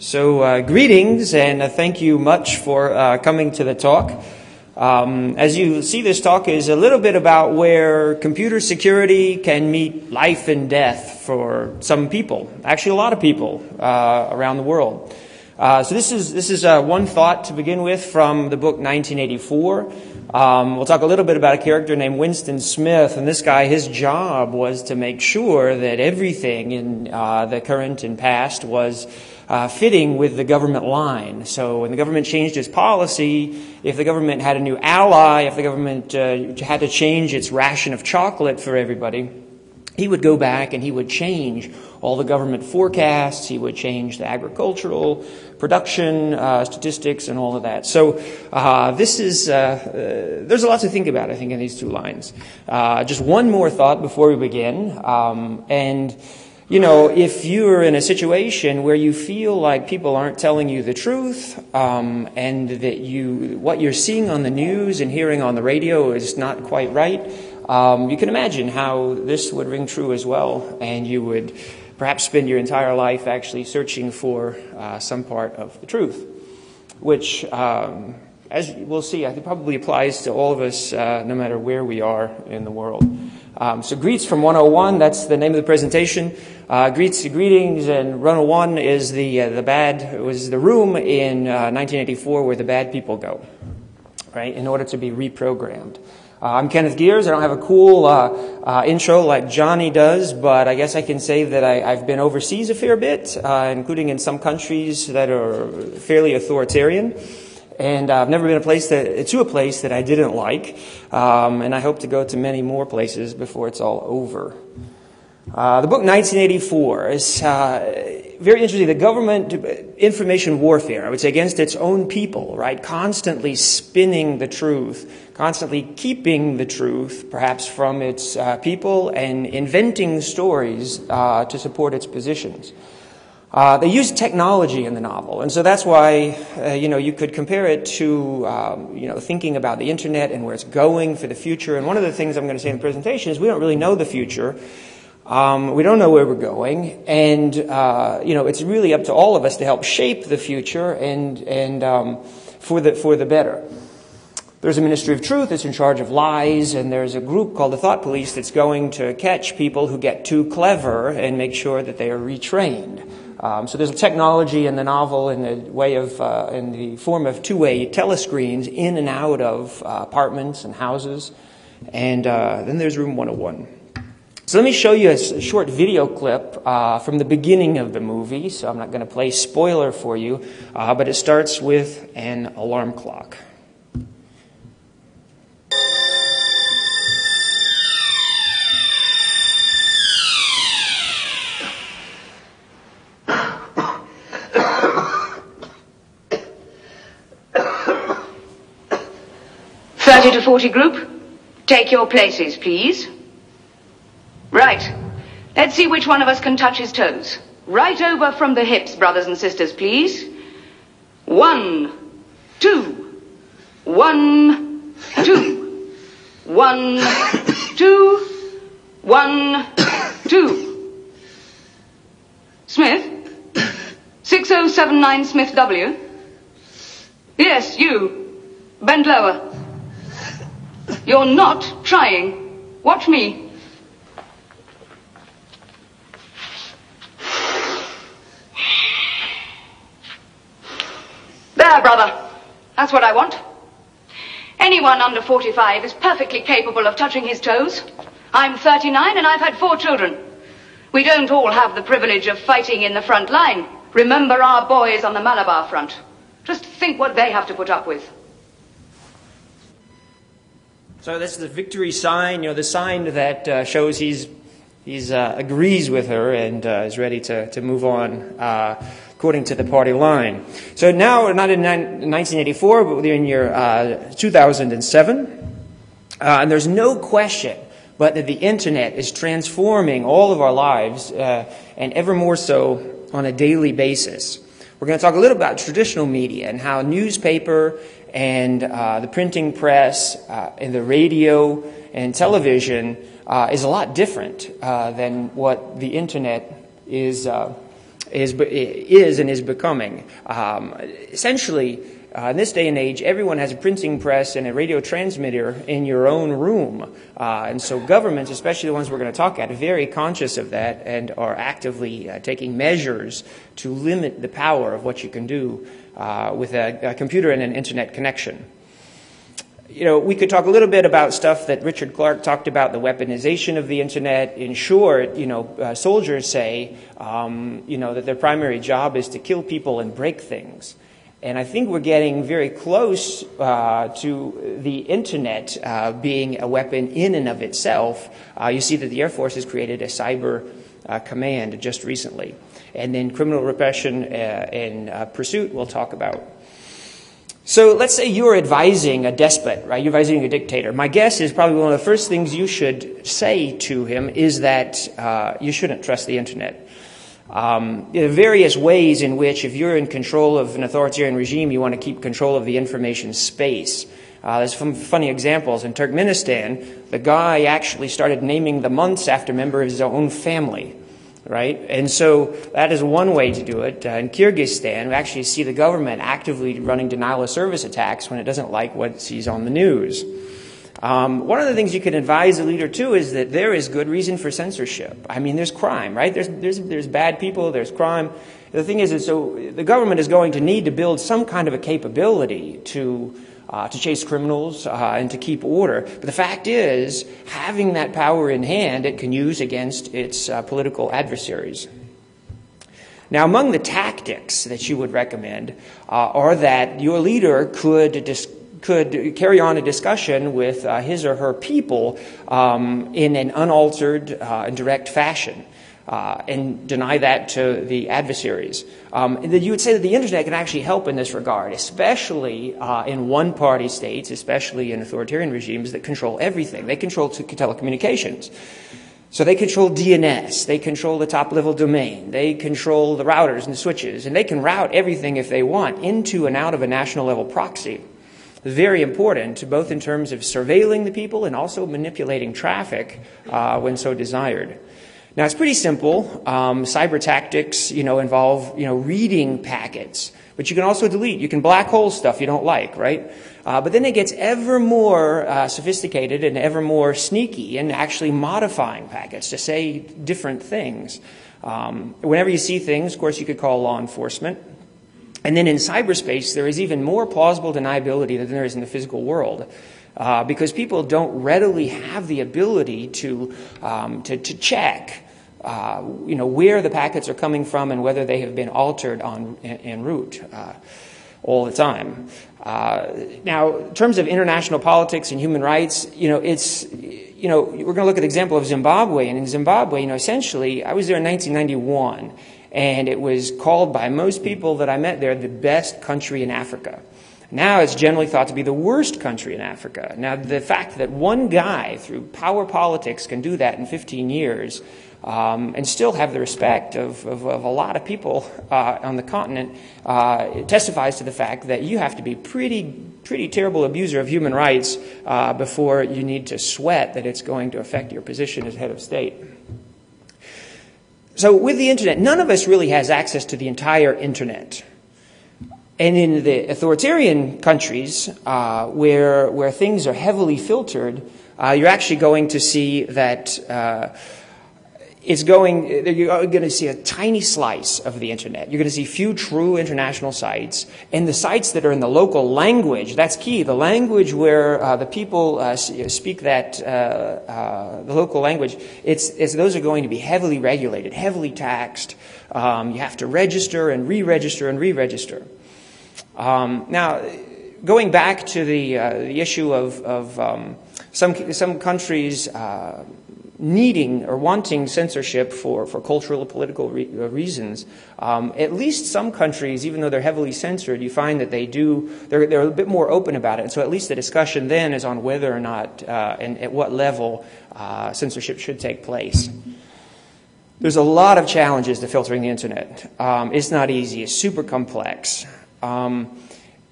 So greetings, and thank you much for coming to the talk. As you see, this talk is a little bit about where computer security can meet life and death for some people, actually a lot of people around the world. So this is one thought to begin with from the book 1984. We'll talk a little bit about a character named Winston Smith, and this guy, his job was to make sure that everything in the current and past was fitting with the government line. So when the government changed its policy, if the government had a new ally, if the government had to change its ration of chocolate for everybody, he would go back and he would change all the government forecasts. He would change the agricultural production statistics and all of that. So there's a lot to think about, I think, in these two lines. Just one more thought before we begin. You know, if you're in a situation where you feel like people aren't telling you the truth, and that what you're seeing on the news and hearing on the radio is not quite right, you can imagine how this would ring true as well, and you would perhaps spend your entire life actually searching for some part of the truth, which, as we'll see, I think probably applies to all of us, no matter where we are in the world. So greets from 101, that's the name of the presentation. Greetings, and 101 is it was the room in 1984 where the bad people go, right, in order to be reprogrammed. I'm Kenneth Gears. I don't have a cool intro like Johnny does, but I guess I can say that I've been overseas a fair bit, including in some countries that are fairly authoritarian. And I've never been to a place that I didn't like, and I hope to go to many more places before it's all over. The book 1984 is very interesting. The government information warfare, I would say, against its own people, right? Constantly spinning the truth, constantly keeping the truth, perhaps from its people, and inventing stories to support its positions. They use technology in the novel, and so that's why, you could compare it to, thinking about the internet and where it's going for the future. And one of the things I'm going to say in the presentation is we don't really know the future. We don't know where we're going, and, it's really up to all of us to help shape the future and for the better. There's a Ministry of Truth that's in charge of lies, and there's a group called the Thought Police that's going to catch people who get too clever and make sure that they are retrained. So there's a technology in the novel in the form of two-way telescreens in and out of apartments and houses. And then there's Room 101. So let me show you a short video clip from the beginning of the movie. So I'm not going to play spoiler for you, but it starts with an alarm clock. To 40 group, take your places, please. Right. Let's see which one of us can touch his toes. Right over from the hips, brothers and sisters, please. 1, 2. 1, 2. 1, 2. 1, 2. Smith? 6079 Smith W. Yes, you. Bend lower. You're not trying. Watch me. There, brother. That's what I want. Anyone under 45 is perfectly capable of touching his toes. I'm 39 and I've had 4 children. We don't all have the privilege of fighting in the front line. Remember our boys on the Malabar front. Just think what they have to put up with. So this is the victory sign, the sign that shows he's agrees with her and is ready to move on according to the party line. So now we're not in 1984, but we're in year 2007, and there's no question but that the internet is transforming all of our lives, and ever more so on a daily basis. We're going to talk a little about traditional media and how newspaper and the printing press and the radio and television is a lot different than what the internet is is and is becoming. Essentially, in this day and age, everyone has a printing press and a radio transmitter in your own room. And so governments, especially the ones we're going to talk about, are very conscious of that and are actively taking measures to limit the power of what you can do with a computer and an internet connection. You know, we could talk a little bit about stuff that Richard Clarke talked about, the weaponization of the internet. In short, soldiers say, that their primary job is to kill people and break things. And I think we're getting very close to the internet being a weapon in and of itself. You see that the Air Force has created a cyber command just recently. And then criminal repression and pursuit we'll talk about. So let's say you're advising a despot, right? You're advising a dictator. My guess is probably one of the first things you should say to him is that you shouldn't trust the internet. There are various ways in which, if you're in control of an authoritarian regime, you want to keep control of the information space. There's some funny examples. In Turkmenistan, the guy actually started naming the months after members of his own family. Right? And so that is one way to do it. In Kyrgyzstan, we actually see the government actively running denial of service attacks when it doesn't like what it sees on the news. One of the things you can advise a leader to is that there is good reason for censorship. I mean, there's crime, right? There's bad people, there's crime. The thing is so the government is going to need to build some kind of a capability to chase criminals and to keep order. But the fact is, having that power in hand, it can use against its political adversaries. Now, among the tactics that you would recommend are that your leader could carry on a discussion with his or her people in an unaltered and direct fashion. And deny that to the adversaries. And then you would say that the internet can actually help in this regard, especially in one-party states, especially in authoritarian regimes that control everything. They control telecommunications. So they control DNS, they control the top-level domain, they control the routers and the switches, and they can route everything if they want into and out of a national-level proxy. It's very important, both in terms of surveilling the people and also manipulating traffic when so desired. Now, it's pretty simple. Cyber tactics, involve, reading packets. But you can also delete. You can black hole stuff you don't like, right? But then it gets ever more sophisticated and ever more sneaky in actually modifying packets to say different things. Whenever you see things, of course, you could call law enforcement. And then in cyberspace, there is even more plausible deniability than there is in the physical world. Because people don't readily have the ability to check, where the packets are coming from and whether they have been altered en route all the time. Now, in terms of international politics and human rights, we're going to look at the example of Zimbabwe. And in Zimbabwe, essentially, I was there in 1991, and it was called by most people that I met there the best country in Africa. Now it's generally thought to be the worst country in Africa. Now, the fact that one guy, through power politics, can do that in 15 years and still have the respect of a lot of people on the continent it testifies to the fact that you have to be pretty terrible abuser of human rights before you need to sweat that it's going to affect your position as head of state. So with the internet, none of us really has access to the entire internet. And in the authoritarian countries where things are heavily filtered, you're actually going to see that you're going to see a tiny slice of the internet. You're going to see few true international sites. And the sites that are in the local language, that's key. The language where the people speak the local language, those are going to be heavily regulated, heavily taxed. You have to register and re-register and re-register. Now, going back to the issue of some countries needing or wanting censorship for cultural or political reasons, at least some countries, even though they're heavily censored, you find that they're a bit more open about it. And so at least the discussion then is on whether or not and at what level censorship should take place. There's a lot of challenges to filtering the internet. It's not easy. It's super complex.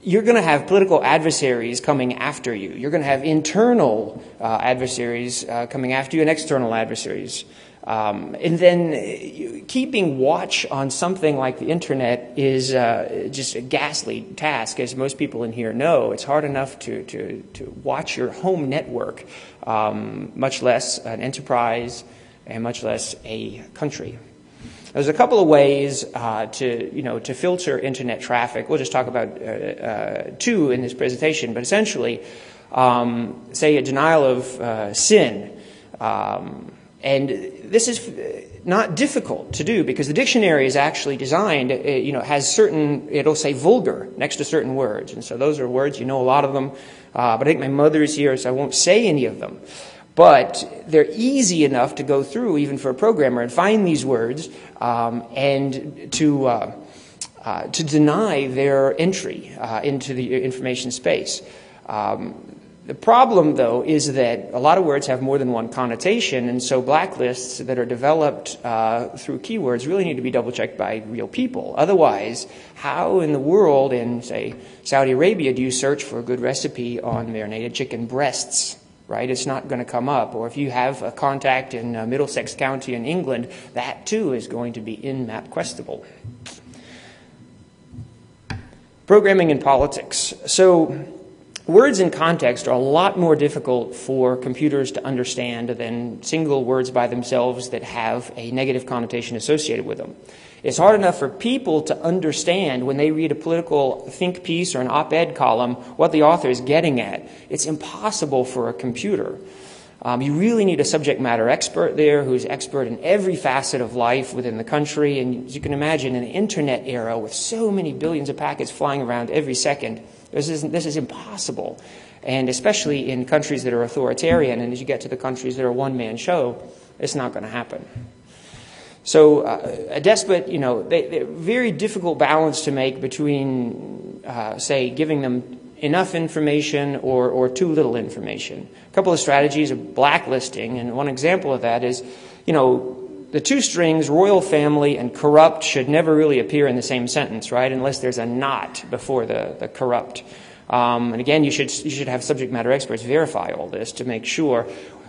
You're going to have political adversaries coming after you. You're going to have internal adversaries coming after you and external adversaries. And then keeping watch on something like the internet is just a ghastly task, as most people in here know. It's hard enough to watch your home network, much less an enterprise and much less a country. There's a couple of ways to filter internet traffic. We'll just talk about two in this presentation, but essentially, say a denial of sin. And this is not difficult to do because the dictionary is actually designed, has certain, it'll say vulgar next to certain words. And so those are words, you know a lot of them. But I think my mother is here, so I won't say any of them. But they're easy enough to go through, even for a programmer, and find these words and to deny their entry into the information space. The problem, though, is that a lot of words have more than one connotation, and so blacklists that are developed through keywords really need to be double-checked by real people. Otherwise, how in the world in, say, Saudi Arabia do you search for a good recipe on marinated chicken breasts? Right? It's not going to come up. Or if you have a contact in Middlesex County in England, that too is going to be in MapQuestable. Programming and politics. So words in context are a lot more difficult for computers to understand than single words by themselves that have a negative connotation associated with them. It's hard enough for people to understand when they read a political think piece or an op-ed column what the author is getting at. It's impossible for a computer. You really need a subject matter expert there who's expert in every facet of life within the country. And as you can imagine, in the internet era with so many billions of packets flying around every second, this is impossible. And especially in countries that are authoritarian, and as you get to the countries that are one-man show, it's not going to happen. So a despot, they're very difficult balance to make between, say, giving them enough information or too little information. A couple of strategies of blacklisting, and one example of that is, the two strings, royal family and corrupt, should never really appear in the same sentence, right, unless there's a not before the corrupt. And again, you should have subject matter experts verify all this to make sure.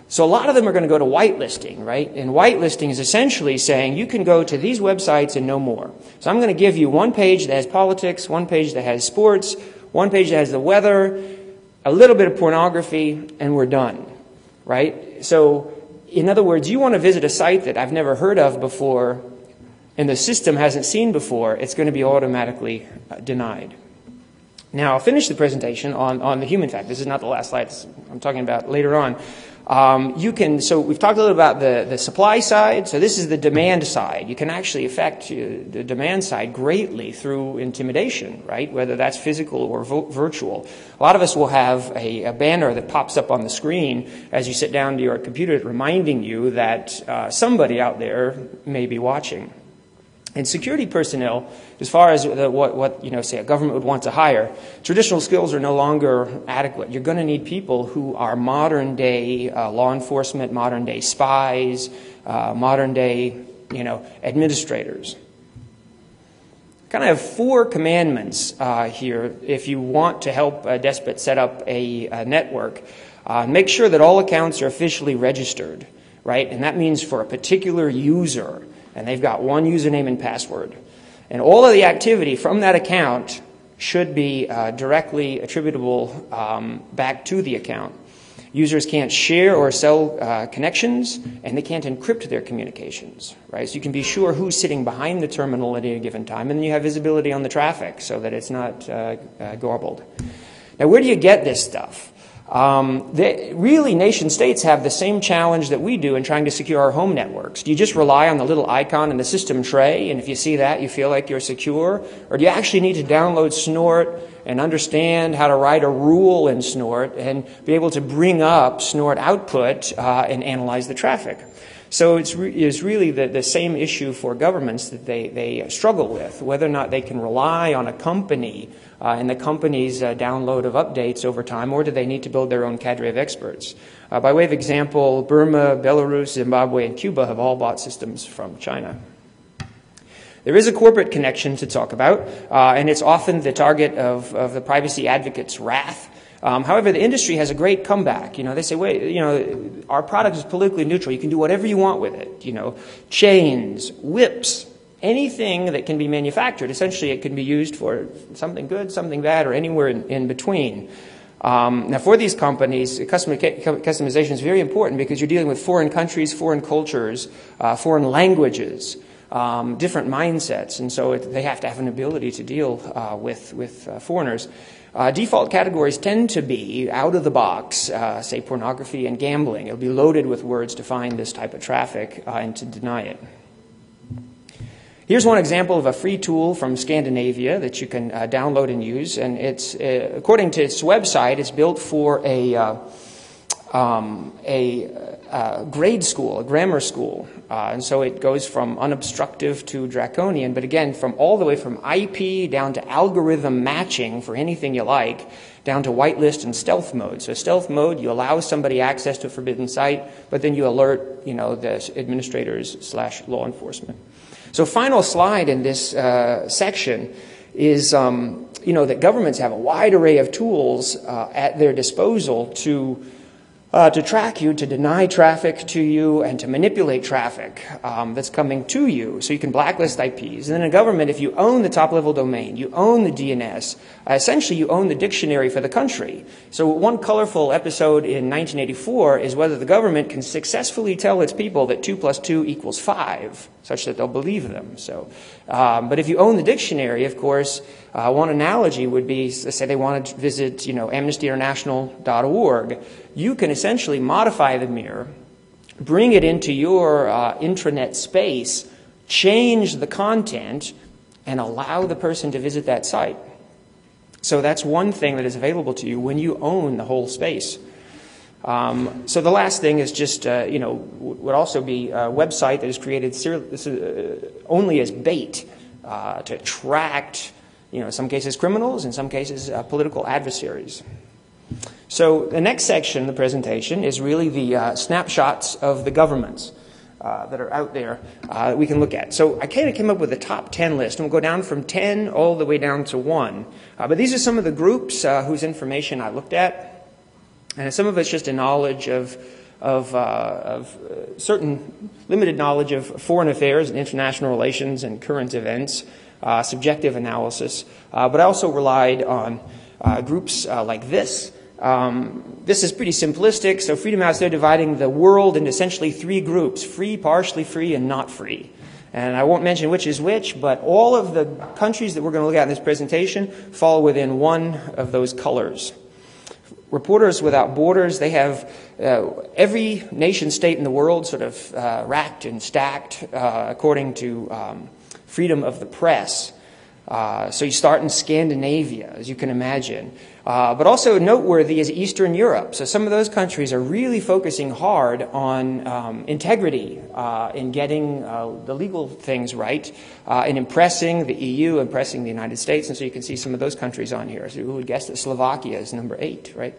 So a lot of them are going to go to whitelisting, right? And whitelisting is essentially saying you can go to these websites and no more. So I'm going to give you one page that has politics, one page that has sports, one page that has the weather, a little bit of pornography, and we're done, right? So in other words, you want to visit a site that I've never heard of before and the system hasn't seen before, it's going to be automatically denied. Now, I'll finish the presentation on the human factor. This is not the last slide I'm talking about later on. So we've talked a little about the supply side. So this is the demand side. You can actually affect the demand side greatly through intimidation, right? Whether that's physical or virtual. A lot of us will have a banner that pops up on the screen as you sit down to your computer reminding you that somebody out there may be watching. And security personnel, as far as what say a government would want to hire, traditional skills are no longer adequate. You're going to need people who are modern day law enforcement, modern day spies, modern day administrators. Kind of have 4 commandments here if you want to help a despot set up a network. Make sure that all accounts are officially registered, right? And that means for a particular user. And they've got one username and password. And all of the activity from that account should be directly attributable back to the account. Users can't share or sell connections, and they can't encrypt their communications, right? So you can be sure who's sitting behind the terminal at any given time, and then you have visibility on the traffic so that it's not garbled. Now, where do you get this stuff? Really, nation states have the same challenge that we do in trying to secure our home networks. Do you just rely on the little icon in the system tray, and if you see that, you feel like you're secure? Or do you actually need to download Snort and understand how to write a rule in Snort and be able to bring up Snort output and analyze the traffic? So it's really the same issue for governments that they struggle with, whether or not they can rely on a company and the company's download of updates over time, or do they need to build their own cadre of experts? By way of example, Burma, Belarus, Zimbabwe, and Cuba have all bought systems from China. There is a corporate connection to talk about, and it's often the target of the privacy advocates' wrath. However, the industry has a great comeback. They say, wait, our product is politically neutral. You can do whatever you want with it. Chains, whips, anything that can be manufactured. Essentially, it can be used for something good, something bad, or anywhere in between. Now, for these companies, customization is very important because you're dealing with foreign countries, foreign cultures, foreign languages, different mindsets, and so they have to have an ability to deal with foreigners. Default categories tend to be out of the box, say pornography and gambling. It'll be loaded with words to find this type of traffic and to deny it. Here's one example of a free tool from Scandinavia that you can download and use, and it's according to its website, it's built for a grade school, a grammar school, and so it goes from unobstructive to draconian. But again, from all the way from IP down to algorithm matching for anything you like, down to whitelist and stealth mode. So stealth mode, you allow somebody access to a forbidden site, but then you alert, the administrators / law enforcement. So final slide in this section is, that governments have a wide array of tools at their disposal to track you, to deny traffic to you, and to manipulate traffic that's coming to you. So you can blacklist IPs. And then in government, if you own the top-level domain, you own the DNS, essentially you own the dictionary for the country. So one colorful episode in 1984 is whether the government can successfully tell its people that 2 + 2 = 5, such that they'll believe them. So, but if you own the dictionary, of course, one analogy would be, say they want to visit, AmnestyInternational.org. You can essentially modify the mirror, bring it into your intranet space, change the content, and allow the person to visit that site. So that's one thing that is available to you when you own the whole space. So the last thing is just, would also be a website that is created only as bait to attract, in some cases criminals, in some cases political adversaries. So the next section of the presentation is really the snapshots of the governments that are out there that we can look at. So I kind of came up with a top 10 list, and we'll go down from 10 all the way down to 1. But these are some of the groups whose information I looked at, and some of it's just a knowledge of certain limited knowledge of foreign affairs and international relations and current events, subjective analysis. But I also relied on groups like this. This is pretty simplistic. So Freedom House, they're dividing the world into essentially 3 groups: free, partially free, and not free. And I won't mention which is which, but all of the countries that we're going to look at in this presentation fall within one of those colors. Reporters Without Borders, they have every nation state in the world sort of racked and stacked according to freedom of the press. So you start in Scandinavia, as you can imagine. But also noteworthy is Eastern Europe. So some of those countries are really focusing hard on integrity in getting the legal things right, in impressing the EU, impressing the United States. And so you can see some of those countries on here. So who would guess that Slovakia is number 8, right?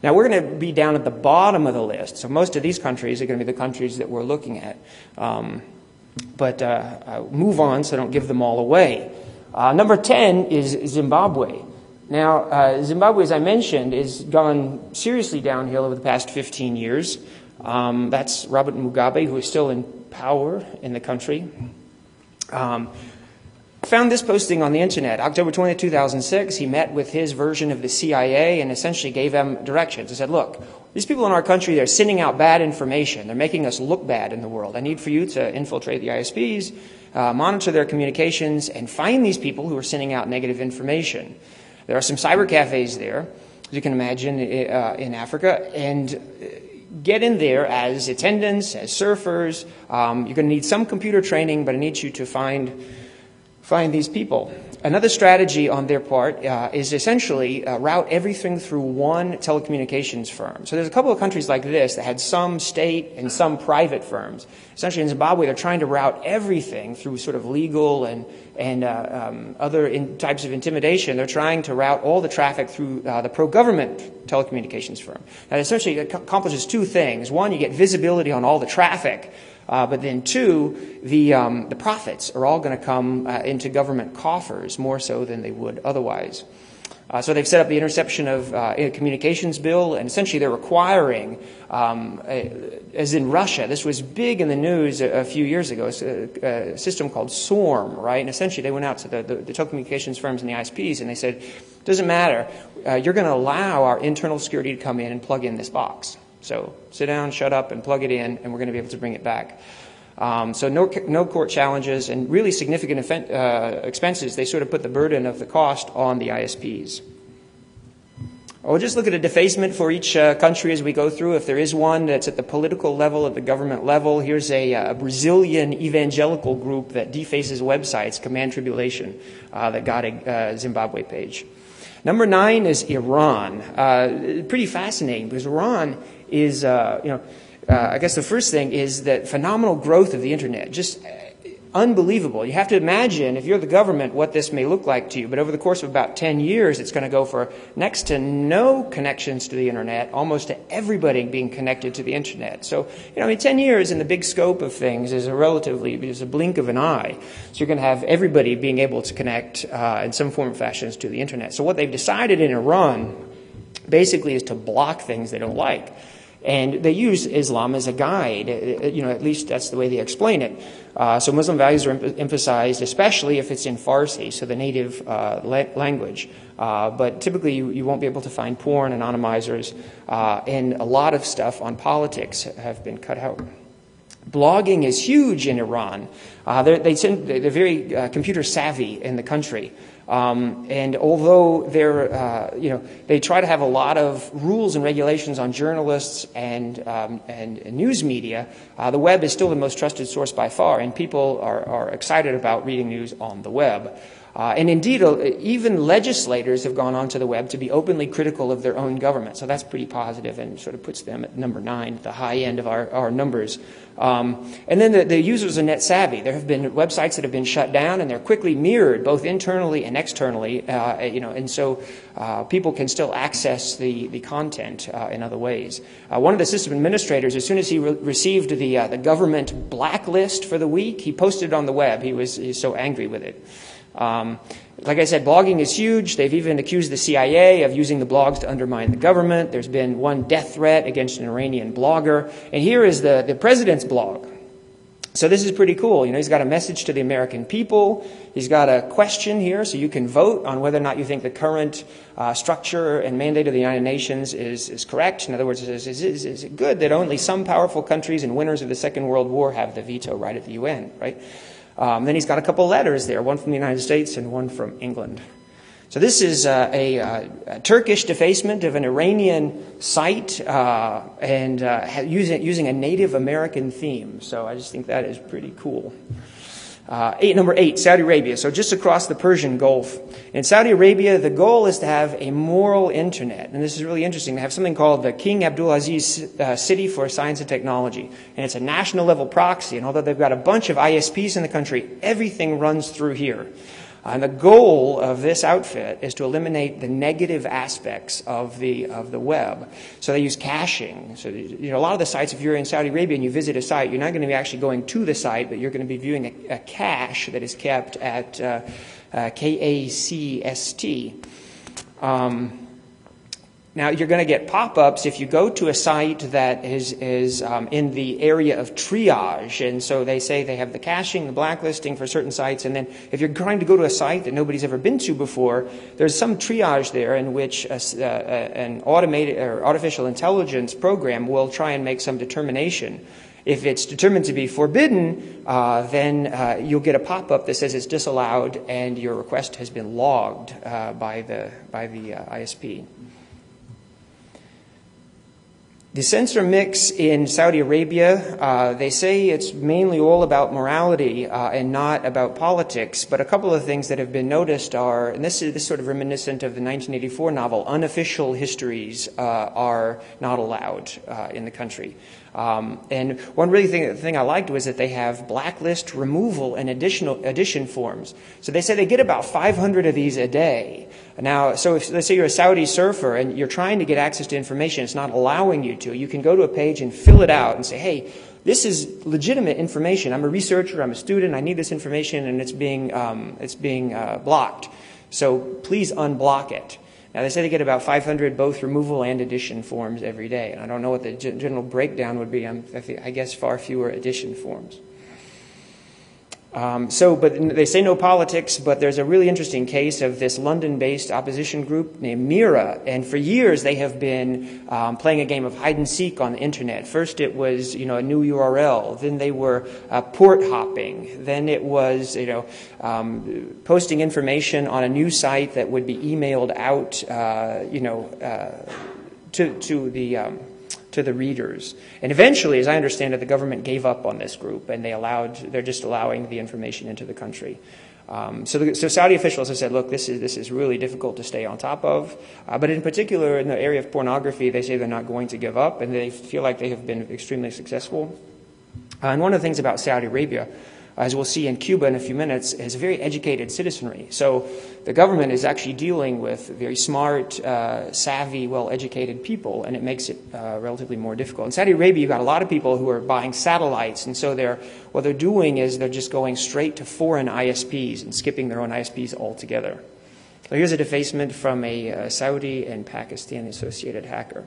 Now we're going to be down at the bottom of the list. So most of these countries are going to be the countries that we're looking at. But I'll move on so I don't give them all away. Number 10 is Zimbabwe. Now, Zimbabwe, as I mentioned, has gone seriously downhill over the past 15 years. That's Robert Mugabe, who is still in power in the country. Found this posting on the internet. October 20, 2006, he met with his version of the CIA and essentially gave them directions. He said, look, these people in our country, they're sending out bad information. They're making us look bad in the world. I need for you to infiltrate the ISPs, monitor their communications, and find these people who are sending out negative information. There are some cyber cafes there, as you can imagine, in Africa, and get in there as attendants, as surfers. You're going to need some computer training, but I need you to find these people. Another strategy on their part is essentially route everything through one telecommunications firm. So there's a couple of countries like this that had some state and some private firms. Essentially in Zimbabwe, they're trying to route everything through sort of legal and other types of intimidation. They're trying to route all the traffic through the pro-government telecommunications firm. That essentially accomplishes 2 things. One, you get visibility on all the traffic But then two, the profits are all going to come into government coffers more so than they would otherwise. So they've set up the Interception of Communications Bill, and essentially they're requiring, as in Russia, this was big in the news a few years ago, a system called SORM, right? And essentially they went out to the telecommunications firms and the ISPs, and they said, doesn't matter, you're going to allow our internal security to come in and plug in this box. So sit down, shut up, and plug it in, and we're going to be able to bring it back. So no court challenges and really significant expenses. They sort of put the burden of the cost on the ISPs. We'll just look at a defacement for each country as we go through. If there is one that's at the political level, at the government level, here's a Brazilian evangelical group that defaces websites, Command Tribulation, that got a Zimbabwe page. Number 9 is Iran. Pretty fascinating because Iran is, I guess the first thing is that phenomenal growth of the internet, just unbelievable. You have to imagine, if you're the government, what this may look like to you. But over the course of about 10 years, it's going to go for next to no connections to the internet, almost to everybody being connected to the internet. So, 10 years in the big scope of things is a blink of an eye. So you're going to have everybody being able to connect in some form or fashion to the internet. So what they've decided in Iran basically is to block things they don't like. And they use Islam as a guide, at least that's the way they explain it. So Muslim values are emphasized, especially if it's in Farsi, so the native language. But typically you won't be able to find porn, anonymizers, and a lot of stuff on politics have been cut out. Blogging is huge in Iran. They're very computer savvy in the country. And although they try to have a lot of rules and regulations on journalists and news media, the web is still the most trusted source by far, and people are excited about reading news on the web. And indeed, even legislators have gone onto the web to be openly critical of their own government. So that's pretty positive and sort of puts them at number 9, at the high end of our numbers. And then the users are net savvy. There have been websites that have been shut down, and they're quickly mirrored both internally and externally. And so people can still access the content in other ways. One of the system administrators, as soon as he received the government blacklist for the week, he posted it on the web. He's so angry with it. Like I said, blogging is huge. They've even accused the CIA of using the blogs to undermine the government. There's been one death threat against an Iranian blogger. And here is the president's blog. So this is pretty cool. He's got a message to the American people. He's got a question here, so you can vote on whether or not you think the current structure and mandate of the United Nations is correct. In other words, is it good that only some powerful countries and winners of the Second World War have the veto right at the UN, right? Then he's got a couple letters there, one from the United States and one from England. So this is a Turkish defacement of an Iranian site and using a Native American theme. So I just think that is pretty cool. Number 8, Saudi Arabia. So just across the Persian Gulf. In Saudi Arabia, the goal is to have a moral internet. And this is really interesting. They have something called the King Abdulaziz City for Science and Technology. And it's a national level proxy. And although they've got a bunch of ISPs in the country, everything runs through here. And the goal of this outfit is to eliminate the negative aspects of the web. So they use caching. So a lot of the sites, if you're in Saudi Arabia and you visit a site, you're not going to be actually going to the site, but you're going to be viewing a cache that is kept at KACST. Now, you're going to get pop-ups if you go to a site that is in the area of triage. And so they say they have the caching, the blacklisting for certain sites. And then if you're trying to go to a site that nobody's ever been to before, there's some triage there in which an automated or artificial intelligence program will try and make some determination. If it's determined to be forbidden, then you'll get a pop-up that says it's disallowed and your request has been logged by the ISP. The censor mix in Saudi Arabia, they say it's mainly all about morality and not about politics. But a couple of things that have been noticed are, and this is sort of reminiscent of the 1984 novel, unofficial histories are not allowed in the country. And one really thing I liked was that they have blacklist removal and addition forms. So they say they get about 500 of these a day. Now, so if, let's say you're a Saudi surfer and you're trying to get access to information, it's not allowing you to. You can go to a page and fill it out and say, hey, this is legitimate information. I'm a researcher, I'm a student, I need this information, and it's being blocked. So please unblock it. Now, they say they get about 500 both removal and addition forms every day. And I don't know what the general breakdown would be. I guess far fewer addition forms. But they say no politics, but there's a really interesting case of this London-based opposition group named Mira. And for years, they have been playing a game of hide-and-seek on the Internet. First, it was, a new URL. Then they were port hopping. Then it was, posting information on a new site that would be emailed out, to the readers. And eventually, as I understand it, the government gave up on this group, and they're just allowing the information into the country. So Saudi officials have said, look, this is really difficult to stay on top of. But in particular, in the area of pornography, they say they're not going to give up, and they feel like they have been extremely successful. And one of the things about Saudi Arabia, as we'll see in Cuba in a few minutes, is a very educated citizenry. So the government is actually dealing with very smart, savvy, well-educated people, and it makes it relatively more difficult. In Saudi Arabia, you've got a lot of people who are buying satellites, and so what they're doing is they're just going straight to foreign ISPs and skipping their own ISPs altogether. So here's a defacement from a Saudi and Pakistani associated hacker.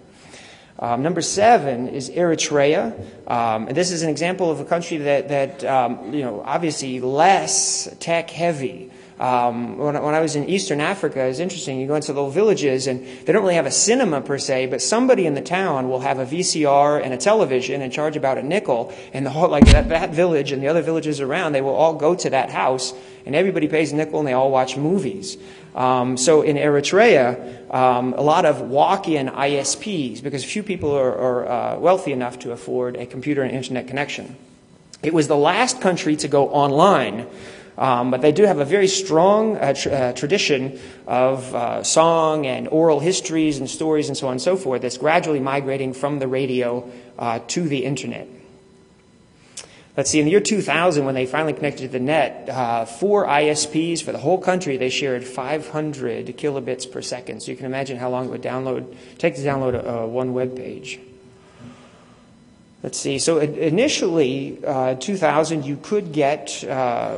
Number 7 is Eritrea. And this is an example of a country that obviously less tech-heavy. When I was in Eastern Africa, it's interesting. You go into little villages, and they don't really have a cinema per se, but somebody in the town will have a VCR and a television and charge about a nickel. And the whole, that village and the other villages around, they will all go to that house, and everybody pays a nickel, and they all watch movies. So in Eritrea, a lot of walk-in ISPs, because few people are wealthy enough to afford a computer and internet connection. It was the last country to go online, but they do have a very strong tradition of song and oral histories and stories and so on and so forth that's gradually migrating from the radio to the internet. Let's see, in the year 2000, when they finally connected to the net, 4 ISPs for the whole country, they shared 500 kilobits per second. So you can imagine how long it would take to download one web page. Let's see, so initially, 2000, you could get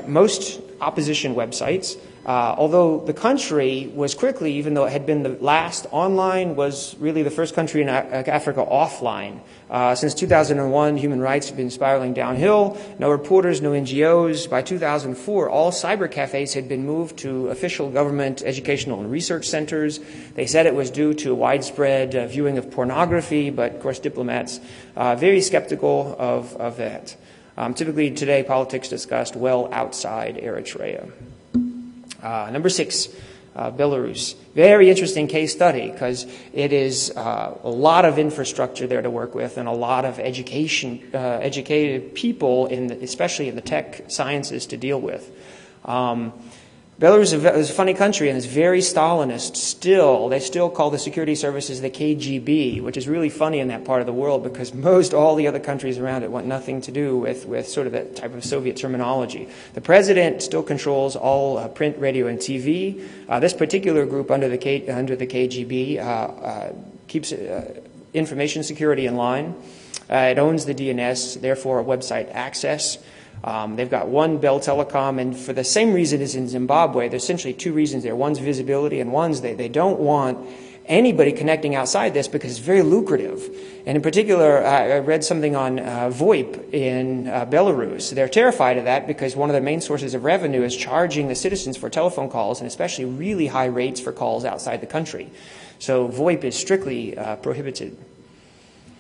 most opposition websites, although the country was quickly, even though it had been the last online, was really the first country in Africa offline. Since 2001, human rights have been spiraling downhill. No reporters, no NGOs. By 2004, all cyber cafes had been moved to official government educational and research centers. They said it was due to widespread viewing of pornography, but of course diplomats very skeptical of that. Typically today, politics discussed well outside Eritrea. Number 6. Belarus. Very interesting case study because it is a lot of infrastructure there to work with and a lot of educated people, especially in the tech sciences, to deal with. Belarus is a funny country and is very Stalinist still. They still call the security services the KGB, which is really funny in that part of the world because all the other countries around it want nothing to do with sort of that type of Soviet terminology. The president still controls all print, radio, and TV. This particular group under the KGB keeps information security in line. It owns the DNS, therefore website access. They've got one Bell Telecom, and for the same reason as in Zimbabwe, there's essentially 2 reasons there. One's visibility, and one's they don't want anybody connecting outside this because it's very lucrative. And in particular, I read something on VoIP in Belarus. They're terrified of that because one of their main sources of revenue is charging the citizens for telephone calls, and especially really high rates for calls outside the country. So VoIP is strictly prohibited.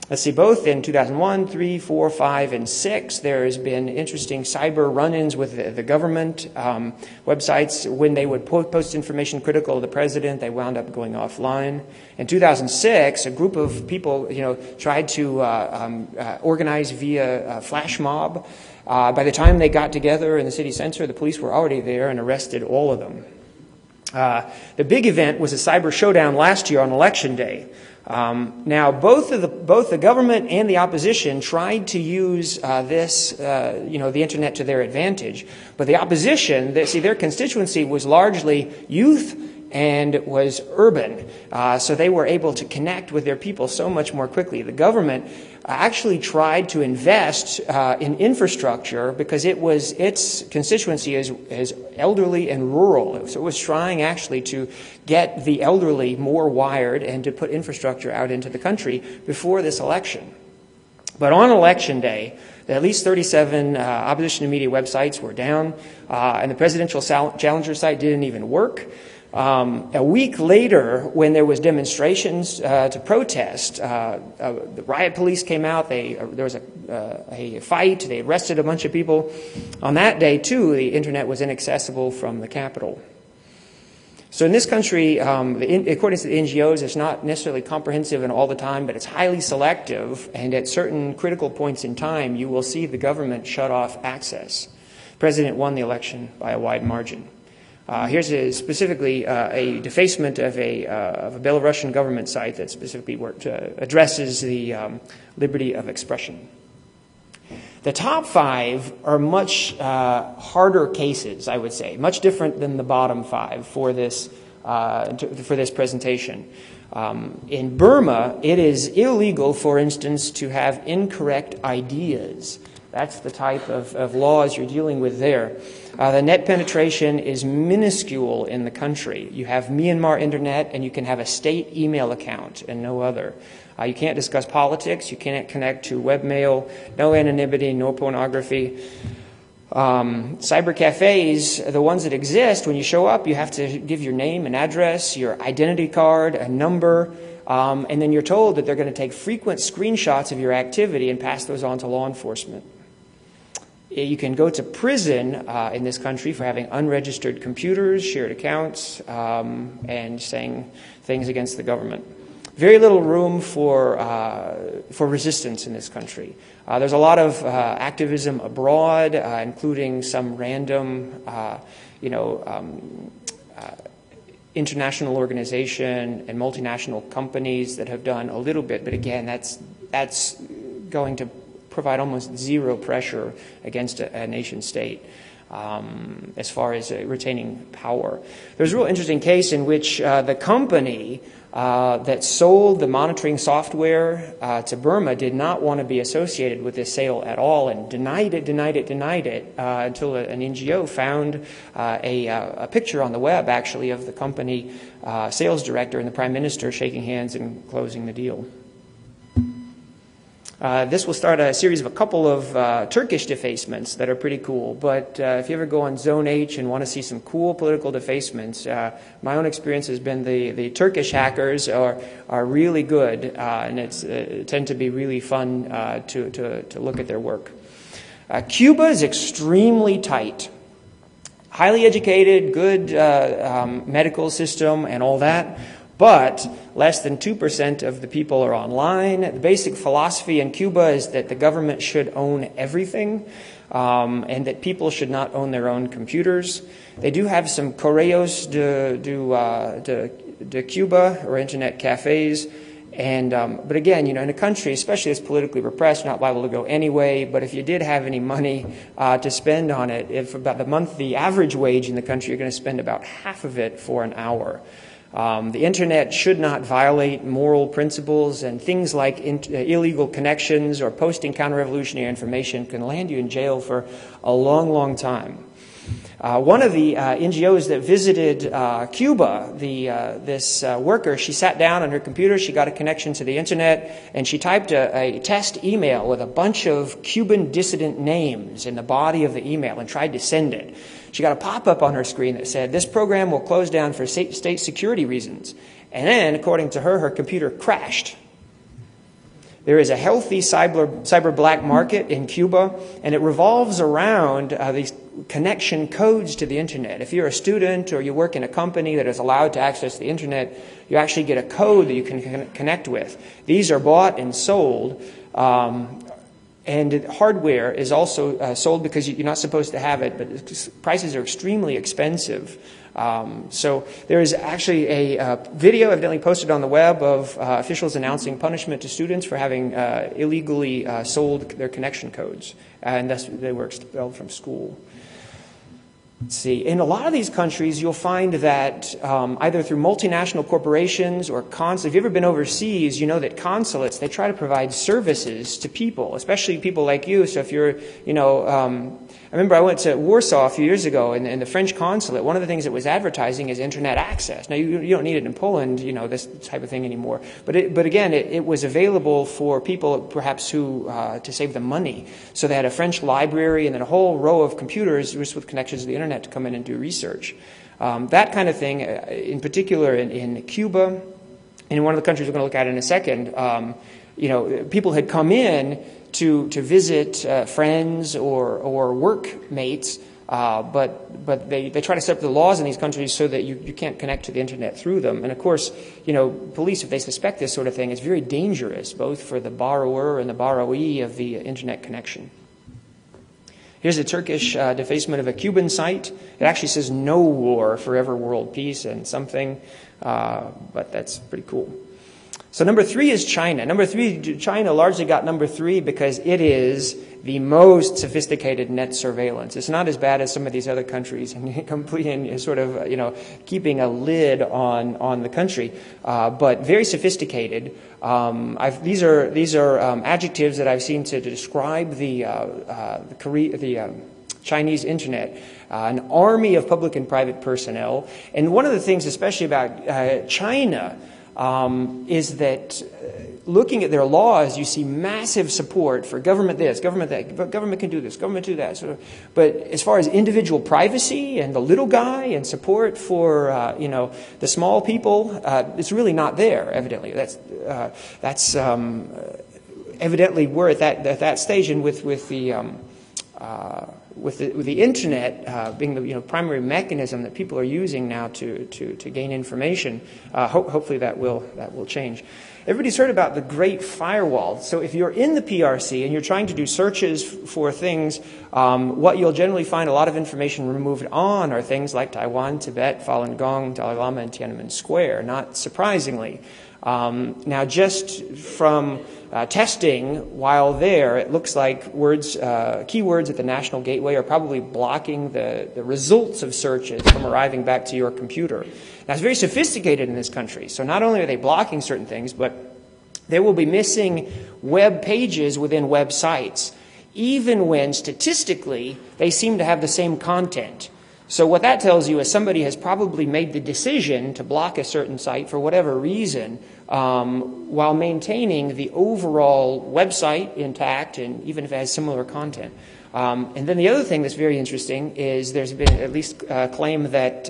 Let's see, both in 2001, 3, 4, 5, and 6, there has been interesting cyber run-ins with the government websites. When they would post information critical of the president, they wound up going offline. In 2006, a group of people, tried to organize via flash mob. By the time they got together in the city center, the police were already there and arrested all of them. The big event was a cyber showdown last year on Election Day. Now, both the government and the opposition tried to use the internet to their advantage, but the opposition, their constituency was largely youth and was urban. So they were able to connect with their people so much more quickly. The government actually tried to invest in infrastructure because its constituency is elderly and rural. So it was trying actually to get the elderly more wired and to put infrastructure out into the country before this election. But on election day, at least 37 opposition to media websites were down, and the presidential challenger site didn't even work. A week later, when there was demonstrations to protest, the riot police came out. There was a fight. They arrested a bunch of people. On that day, too, the internet was inaccessible from the Capitol. So in this country, according to the NGOs, it's not necessarily comprehensive and all the time, but it's highly selective, and at certain critical points in time, you will see the government shut off access. The president won the election by a wide margin. Here's specifically a defacement of a Belarusian government site that specifically addresses the liberty of expression. The top 5 are much harder cases, I would say, much different than the bottom 5 for this presentation. In Burma, it is illegal, for instance, to have incorrect ideas. That's the type of laws you're dealing with there. The net penetration is minuscule in the country. You have Myanmar internet, and you can have a state email account and no other. You can't discuss politics. You can't connect to webmail. No anonymity, no pornography. Cyber cafes, the ones that exist, when you show up, you have to give your name and address, your identity card, a number, and then you're told that they're going to take frequent screenshots of your activity and pass those on to law enforcement. You can go to prison in this country for having unregistered computers, shared accounts, and saying things against the government. Very little room for resistance in this country. There's a lot of activism abroad, including some random, international organization and multinational companies that have done a little bit. But again, that's going to provide almost zero pressure against a nation state. As far as retaining power. There's a real interesting case in which the company that sold the monitoring software to Burma did not want to be associated with this sale at all and denied it until an NGO found a picture on the web, actually, of the company sales director and the prime minister shaking hands and closing the deal. This will start a series of a couple of Turkish defacements that are pretty cool. But if you ever go on Zone H and want to see some cool political defacements, my own experience has been the Turkish hackers are really good, and tend to be really fun to look at their work. Cuba is extremely tight. Highly educated, good medical system and all that. But less than 2% of the people are online. The basic philosophy in Cuba is that the government should own everything, and that people should not own their own computers. They do have some Correos de Cuba, or internet cafes. But again, in a country, especially as politically repressed, you're not liable to go anyway. But if you did have any money to spend on it, if about the average wage in the country, you're going to spend about half of it for an hour. The internet should not violate moral principles, and things like illegal connections or posting counter-revolutionary information can land you in jail for a long, long time. One of the NGOs that visited Cuba, this worker, she sat down on her computer, she got a connection to the internet, and she typed a test email with a bunch of Cuban dissident names in the body of the email and tried to send it. She got a pop-up on her screen that said, "This program will close down for state security reasons." And then, according to her computer crashed. There is a healthy cyber black market in Cuba, and it revolves around these connection codes to the internet. If you're a student or you work in a company that is allowed to access the internet, you actually get a code that you can connect with. These are bought and sold. And hardware is also sold because you're not supposed to have it, but prices are extremely expensive. So there is actually a video evidently posted on the web of officials announcing punishment to students for having illegally sold their connection codes, and thus they were expelled from school. Let's see. In a lot of these countries, you'll find that either through multinational corporations or consulates, if you've ever been overseas, you know that consulates, they try to provide services to people, especially people like you. So if you're, I remember I went to Warsaw a few years ago, and the French consulate, one of the things it was advertising is internet access. Now, you don't need it in Poland, this type of thing anymore. But again, it was available for people perhaps who, to save them money. So they had a French library and then a whole row of computers just with connections to the internet to come in and do research. That kind of thing, in particular in Cuba, and in one of the countries we're going to look at in a second, people had come in to visit friends or workmates, but they try to set up the laws in these countries so that you can't connect to the internet through them. And of course, police, if they suspect this sort of thing, it's very dangerous, both for the borrower and the borrowee of the internet connection. Here's a Turkish defacement of a Cuban site. It actually says "No war, forever world peace" and something, but that's pretty cool. So number 3 is China. China largely got number 3 because it is the most sophisticated net surveillance. It's not as bad as some of these other countries and completely sort of, keeping a lid on the country, but very sophisticated. These are adjectives that I've seen to describe the Chinese internet. An army of public and private personnel. And one of the things, especially about China, is that looking at their laws, you see massive support for government this, government that, government can do this, government do that. But as far as individual privacy and the little guy and support for the small people, it's really not there. Evidently, that's evidently we're at that stage, and with the internet being the primary mechanism that people are using now to gain information, hopefully that will change. Everybody's heard about the Great Firewall. So if you're in the PRC and you're trying to do searches for things, what you'll generally find a lot of information removed on are things like Taiwan, Tibet, Falun Gong, Dalai Lama, and Tiananmen Square, not surprisingly. Now, just from testing while there, it looks like keywords at the National Gateway are probably blocking the results of searches from arriving back to your computer. Now, it's very sophisticated in this country. So not only are they blocking certain things, but they will be missing web pages within websites, even when statistically they seem to have the same content. So what that tells you is somebody has probably made the decision to block a certain site for whatever reason, while maintaining the overall website intact, and even if it has similar content. And then the other thing that's very interesting is there's been at least a claim that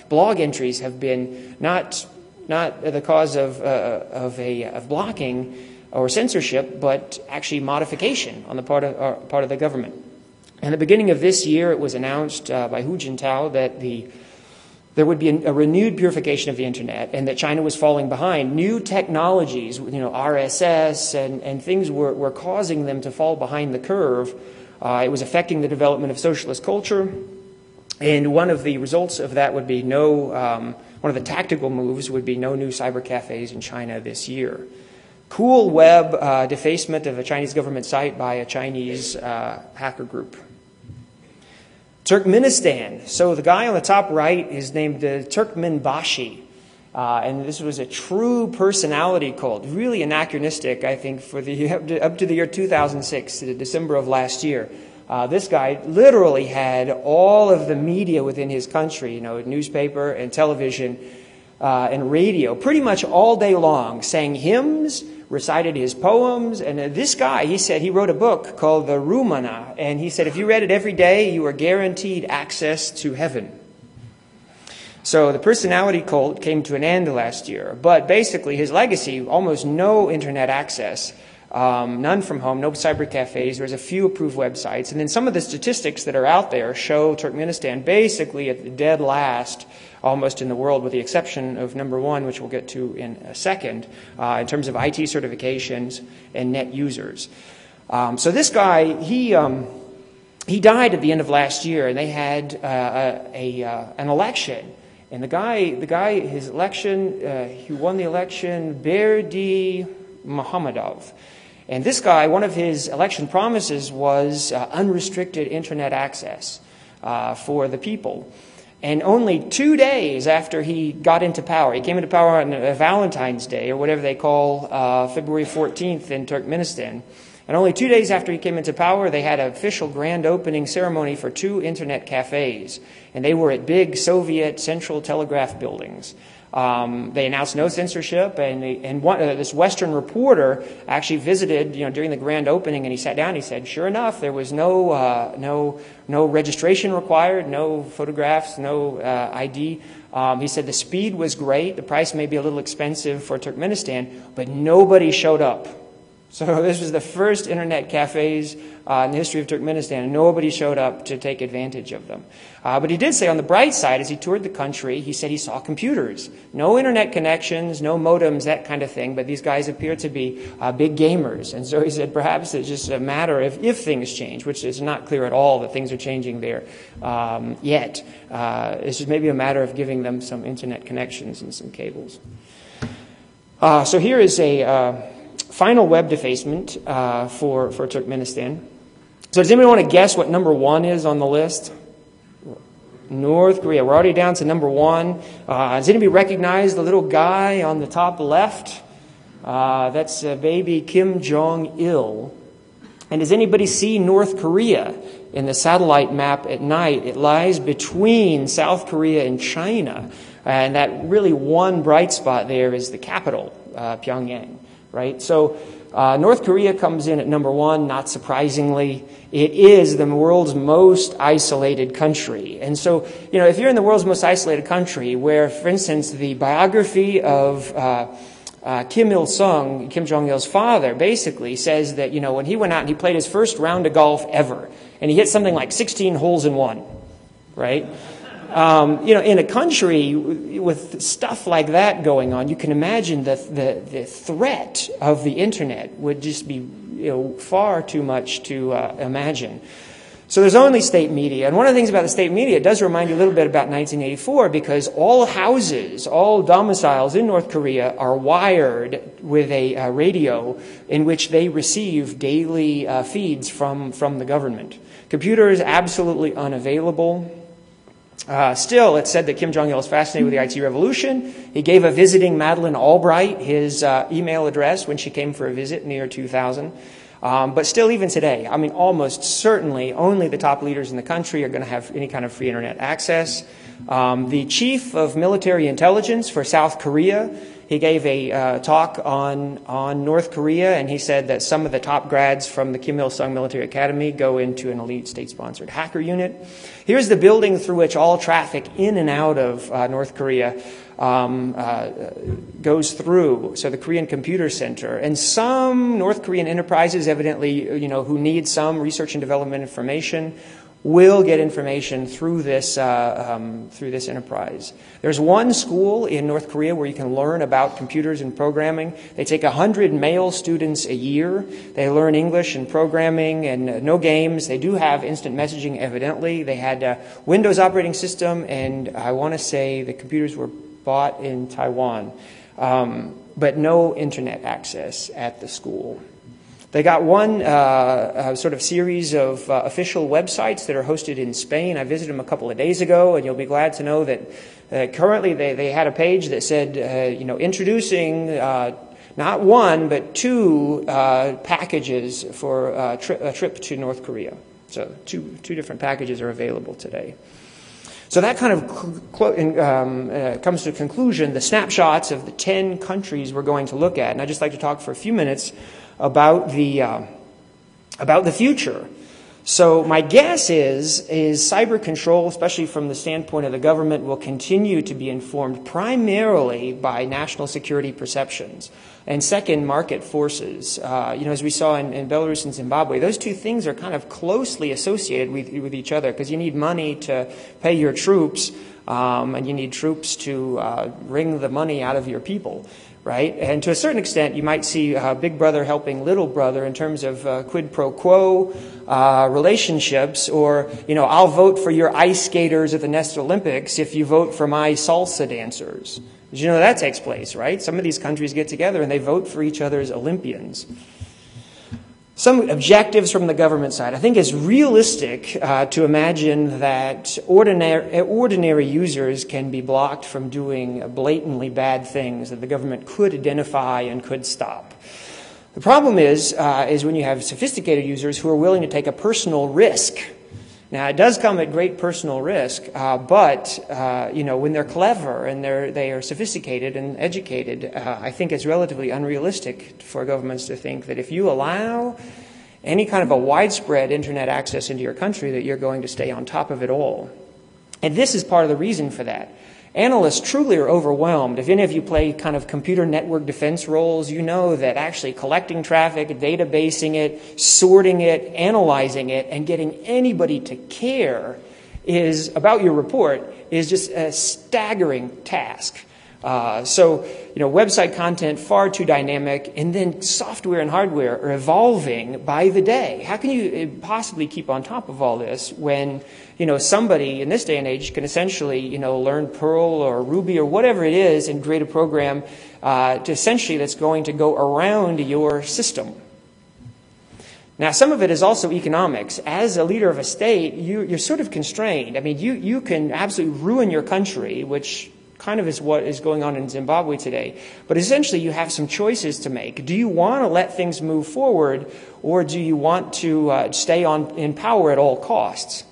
blog entries have been not the cause of blocking or censorship, but actually modification on the part of the government. At the beginning of this year, it was announced by Hu Jintao that there would be a renewed purification of the internet, and that China was falling behind. New technologies, RSS and things were causing them to fall behind the curve. It was affecting the development of socialist culture, and one of the results of that would be one of the tactical moves would be no new cyber cafes in China this year. Cool web defacement of a Chinese government site by a Chinese hacker group. Turkmenistan. So the guy on the top right is named Turkmenbashi. And this was a true personality cult, really anachronistic, I think, for up to the year 2006, to December of last year. This guy literally had all of the media within his country, newspaper and television and radio, pretty much all day long, sang hymns, recited his poems. And this guy, he said, he wrote a book called the Rumana, and he said if you read it every day, you were guaranteed access to heaven. So the personality cult came to an end last year, but basically his legacy, almost no internet access, none from home, no cyber cafes, there's a few approved websites, and then some of the statistics that are out there show Turkmenistan basically at the dead last almost in the world, with the exception of number 1, which we'll get to in a second, in terms of IT certifications and net users. So this guy, he died at the end of last year, and they had an election. And the guy, his election, he won the election, Berdi Muhammadov. And this guy, one of his election promises was unrestricted internet access. for the people. And only 2 days after he got into power, he came into power on Valentine's Day, or whatever they call February 14th in Turkmenistan. And only 2 days after he came into power, they had an official grand opening ceremony for 2 internet cafes. And they were at big Soviet Central Telegraph buildings. They announced no censorship, and this Western reporter actually visited, during the grand opening, and he sat down and he said, sure enough, there was no registration required, no photographs, no ID. He said the speed was great, the price may be a little expensive for Turkmenistan, but nobody showed up. So this was the first internet cafes in the history of Turkmenistan, and nobody showed up to take advantage of them. But he did say on the bright side, as he toured the country, he said he saw computers. No internet connections, no modems, that kind of thing, but these guys appear to be big gamers. And so he said perhaps it's just a matter of if things change, which is not clear at all that things are changing there yet. It's just maybe a matter of giving them some internet connections and some cables. So here is a final web defacement for Turkmenistan. So does anybody want to guess what number 1 is on the list? North Korea. We're already down to number 1. Does anybody recognize the little guy on the top left? That's baby Kim Jong-il. And does anybody see North Korea in the satellite map at night? It lies between South Korea and China. And that really one bright spot there is the capital, Pyongyang. Right? So North Korea comes in at number 1, not surprisingly. It is the world's most isolated country. And so, if you're in the world's most isolated country, where, for instance, the biography of Kim Il-sung, Kim Jong-il's father, basically says that, when he went out and he played his first round of golf ever, and he hit something like 16 holes in one, right? In a country with stuff like that going on, you can imagine the threat of the internet would just be far too much to imagine. So there's only state media. And one of the things about the state media, it does remind you a little bit about 1984, because all houses, all domiciles in North Korea are wired with a radio in which they receive daily feeds from the government. Computers absolutely unavailable. Still, it's said that Kim Jong-il is fascinated with the IT revolution. He gave a visiting Madeleine Albright his email address when she came for a visit in the year 2000. But still, even today, almost certainly only the top leaders in the country are going to have any kind of free internet access. The chief of military intelligence for South Korea, he gave a talk on North Korea, and he said that some of the top grads from the Kim Il-sung Military Academy go into an elite state-sponsored hacker unit. Here's the building through which all traffic in and out of North Korea goes through. So the Korean Computer Center. And some North Korean enterprises, evidently, who need some research and development information, will get information through this enterprise. There's one school in North Korea where you can learn about computers and programming. They take 100 male students a year. They learn English and programming and no games. They do have instant messaging, evidently. They had a Windows operating system, and I want to say the computers were bought in Taiwan, but no internet access at the school. They got one sort of series of official websites that are hosted in Spain. I visited them a couple of days ago, and you'll be glad to know that currently they had a page that said, introducing not 1, but 2 packages for a trip to North Korea. So two different packages are available today. So that kind of comes to a conclusion, the snapshots of the 10 countries we're going to look at. And I'd just like to talk for a few minutes about the future. So my guess is cyber control, especially from the standpoint of the government, will continue to be informed primarily by national security perceptions. And second, market forces. As we saw in Belarus and Zimbabwe, those two things are kind of closely associated with each other, because you need money to pay your troops, and you need troops to wring the money out of your people. Right? And to a certain extent, you might see Big Brother helping Little Brother in terms of quid pro quo relationships, or, I'll vote for your ice skaters at the next Olympics if you vote for my salsa dancers. Did you know that takes place, right? Some of these countries get together and they vote for each other's Olympians. Some objectives from the government side. I think it's realistic to imagine that ordinary users can be blocked from doing blatantly bad things that the government could identify and could stop. The problem is when you have sophisticated users who are willing to take a personal risk. Now, it does come at great personal risk, but when they're clever and they are sophisticated and educated, I think it's relatively unrealistic for governments to think that if you allow any kind of a widespread internet access into your country, that you're going to stay on top of it all. And this is part of the reason for that. Analysts truly are overwhelmed. If any of you play kind of computer network defense roles, you know that actually collecting traffic, databasing it, sorting it, analyzing it, and getting anybody to care about your report is just a staggering task. Website content far too dynamic, and then software and hardware are evolving by the day. How can you possibly keep on top of all this when, somebody in this day and age can essentially, learn Perl or Ruby or whatever it is and create a program that's going to go around your system? Now, some of it is also economics. As a leader of a state, you're sort of constrained. I mean, you can absolutely ruin your country, which kind of is what is going on in Zimbabwe today. But essentially, you have some choices to make. Do you want to let things move forward, or do you want to stay in power at all costs?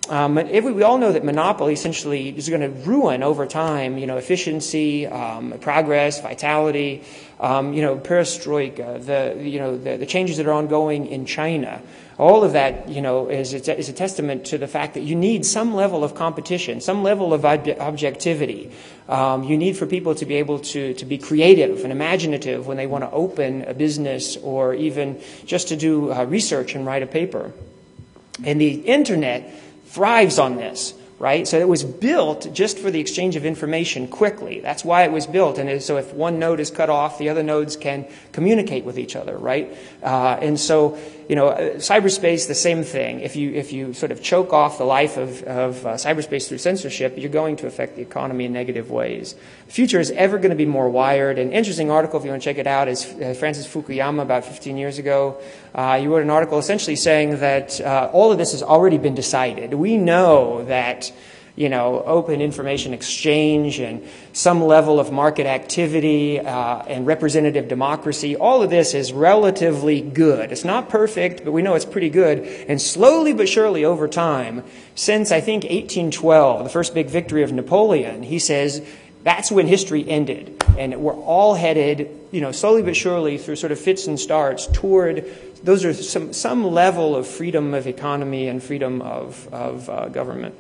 We all know that monopoly essentially is going to ruin over time, efficiency, progress, vitality, perestroika, the changes that are ongoing in China. All of that, is a testament to the fact that you need some level of competition, some level of objectivity. You need for people to be able to be creative and imaginative when they want to open a business or even just to do research and write a paper. And the internet thrives on this, right? So it was built just for the exchange of information quickly. That's why it was built. And so if one node is cut off, the other nodes can communicate with each other, right? Cyberspace, the same thing. If you sort of choke off the life of cyberspace through censorship, you're going to affect the economy in negative ways. The future is ever going to be more wired. An interesting article, if you want to check it out, is Francis Fukuyama about 15 years ago. He wrote an article essentially saying that all of this has already been decided. We know that open information exchange and some level of market activity and representative democracy, all of this is relatively good. It's not perfect, but we know it's pretty good. And slowly but surely over time, since I think 1812, the first big victory of Napoleon, he says that's when history ended. And we're all headed, slowly but surely through sort of fits and starts toward those are some level of freedom of economy and freedom of government.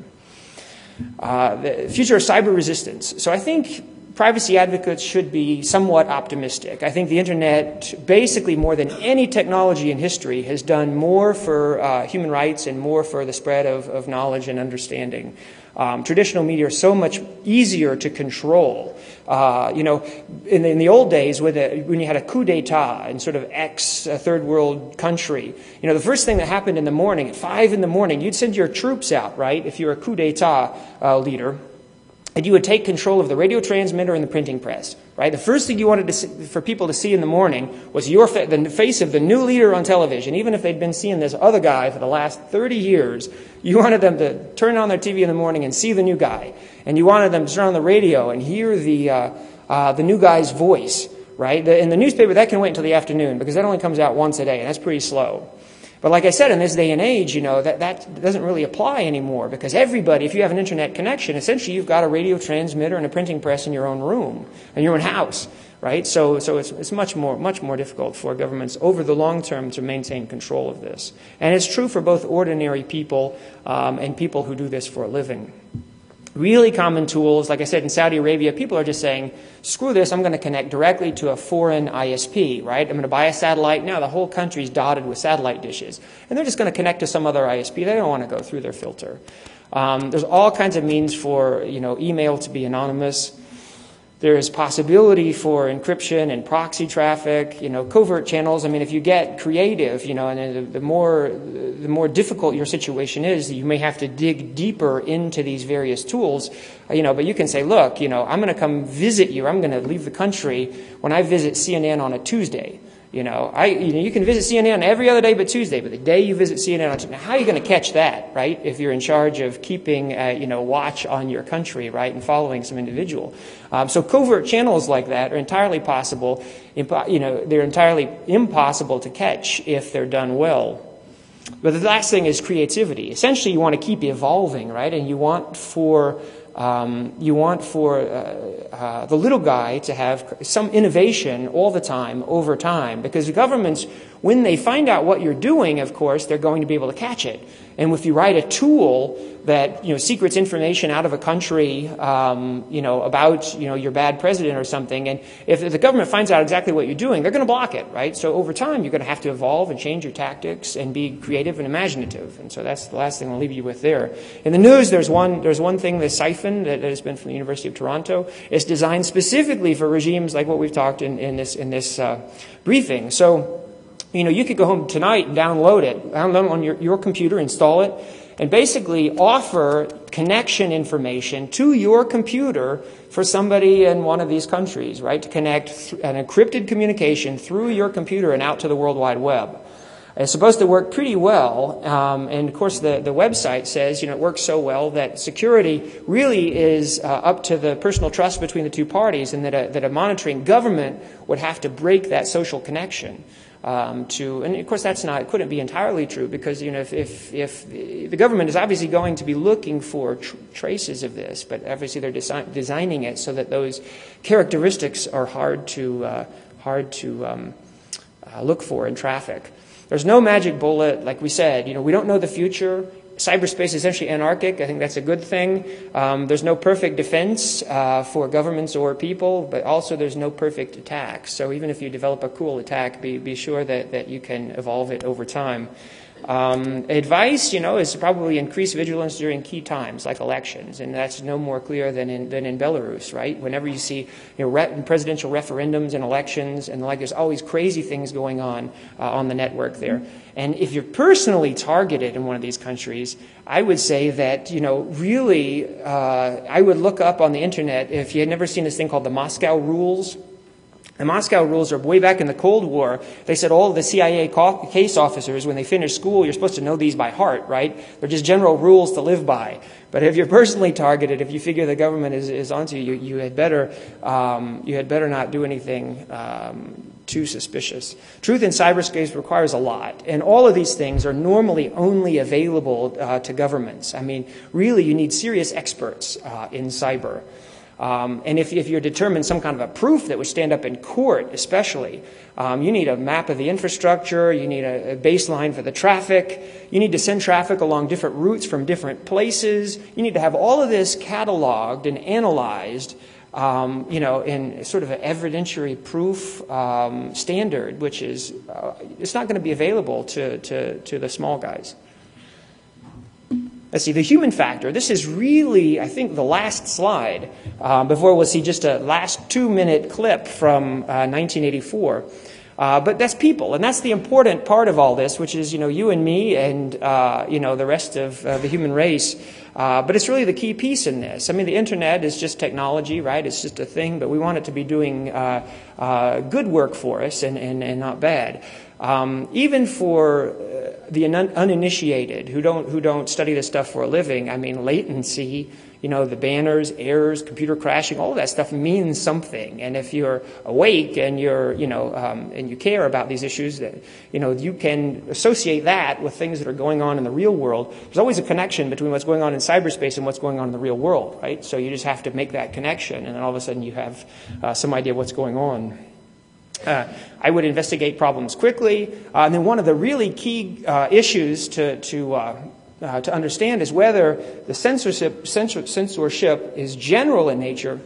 The future of cyber resistance. So I think privacy advocates should be somewhat optimistic. I think the internet, basically more than any technology in history, has done more for human rights and more for the spread of knowledge and understanding. Traditional media are so much easier to control. In the old days, when you had a coup d'etat in sort of third world country, the first thing that happened in the morning, at 5 in the morning, you'd send your troops out, right, if you're a coup d'etat leader, and you would take control of the radio transmitter and the printing press, right? The first thing you wanted for people to see in the morning was the face of the new leader on television. Even if they'd been seeing this other guy for the last 30 years, you wanted them to turn on their TV in the morning and see the new guy. And you wanted them to turn on the radio and hear the new guy's voice, right? In the newspaper, that can wait until the afternoon because that only comes out once a day, and that's pretty slow. But like I said, in this day and age, that doesn't really apply anymore because everybody, if you have an internet connection, essentially you've got a radio transmitter and a printing press in your own room, in your own house, right? So it's much more difficult for governments over the long term to maintain control of this. And it's true for both ordinary people and people who do this for a living. Really common tools, like I said, in Saudi Arabia, people are just saying, screw this, I'm going to connect directly to a foreign ISP, right? I'm going to buy a satellite. Now the whole country's dotted with satellite dishes. And they're just going to connect to some other ISP. They don't want to go through their filter. There's all kinds of means for, email to be anonymous. There's possibility for encryption and proxy traffic, covert channels. I mean, if you get creative, and the more difficult your situation is, you may have to dig deeper into these various tools, but you can say, look, I'm going to come visit you. I'm going to leave the country when I visit CNN on a Tuesday. You can visit CNN every other day but Tuesday, but the day you visit CNN, how are you going to catch that, right? If you're in charge of keeping, watch on your country, right, and following some individual. So covert channels like that are entirely possible. They're entirely impossible to catch if they're done well. But the last thing is creativity. Essentially, you want to keep evolving, right? And you want for the little guy to have some innovation all the time, over time, because the governments, when they find out what you're doing, of course, they're going to be able to catch it. And if you write a tool that secrets information out of a country, about your bad president or something, and if the government finds out exactly what you're doing, they're going to block it, right? So over time, you're going to have to evolve and change your tactics and be creative and imaginative. And so that's the last thing I'll leave you with there. In the news, there's one thing, the Siphon, that has been from the University of Toronto. It's designed specifically for regimes like what we've talked in this briefing. So, you could go home tonight and download it on your computer, install it, and basically offer connection information to your computer for somebody in one of these countries, right? To connect an encrypted communication through your computer and out to the World Wide Web. It's supposed to work pretty well, and of course the website says it works so well that security really is up to the personal trust between the two parties, and that a monitoring government would have to break that social connection. And of course it couldn't be entirely true, because if the government is obviously going to be looking for traces of this, but obviously they're designing it so that those characteristics are hard to look for in traffic. There's no magic bullet, like we said. We don't know the future. Cyberspace is essentially anarchic. I think that's a good thing. There's no perfect defense for governments or people, but also there's no perfect attack. So even if you develop a cool attack, be sure that you can evolve it over time. Advice, is probably increase vigilance during key times like elections, and that's no more clear than in Belarus, right? Whenever you see presidential referendums and elections and there's always crazy things going on the network there. And if you're personally targeted in one of these countries, I would say that really I would look up on the internet if you had never seen this thing called the Moscow Rules. The Moscow Rules are way back in the Cold War. They said all of the CIA case officers, when they finish school, you're supposed to know these by heart, right? They're just general rules to live by. But if you're personally targeted, if you figure the government is onto you, you had better not do anything too suspicious. Truth in cyberspace requires a lot, and all of these things are normally only available to governments. I mean, really, you need serious experts in cyber. And if you're determined some kind of a proof that would stand up in court, especially, you need a map of the infrastructure, you need a baseline for the traffic, you need to send traffic along different routes from different places, you need to have all of this cataloged and analyzed, in sort of an evidentiary proof standard, which is, it's not going to be available to the small guys. Let's see, the human factor. This is really, I think, the last slide before we'll see just a last 2-minute clip from 1984. But that's people, and that's the important part of all this, which is, you and me and, the rest of the human race. But it's really the key piece in this. I mean, the internet is just technology, right? It's just a thing, but we want it to be doing good work for us and not bad. Even for the uninitiated who don't study this stuff for a living, I mean, latency, the banners, errors, computer crashing, all of that stuff means something. And if you're awake and you're, and you care about these issues, that, you can associate that with things that are going on in the real world. There's always a connection between what's going on in cyberspace and what's going on in the real world, right? So you just have to make that connection, and then all of a sudden you have some idea what's going on. I would investigate problems quickly. And then one of the really key issues to understand is whether the censorship is general in nature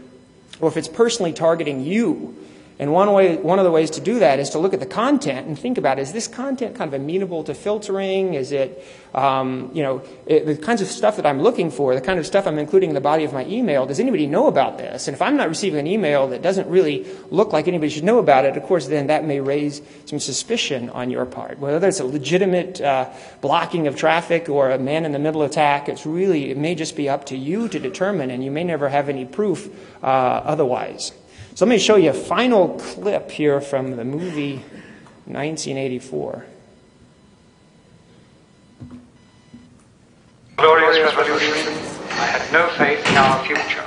or if it's personally targeting you. And one of the ways to do that is to look at the content and think about, is this content kind of amenable to filtering? Is it, the kinds of stuff that I'm looking for, the kind of stuff I'm including in the body of my email, does anybody know about this? And if I'm not receiving an email that doesn't really look like anybody should know about it, of course, then that may raise some suspicion on your part. Whether it's a legitimate blocking of traffic or a man-in-the-middle attack, it may just be up to you to determine, and you may never have any proof otherwise. So let me show you a final clip here from the movie 1984. Glorious revolution, I had no faith in our future.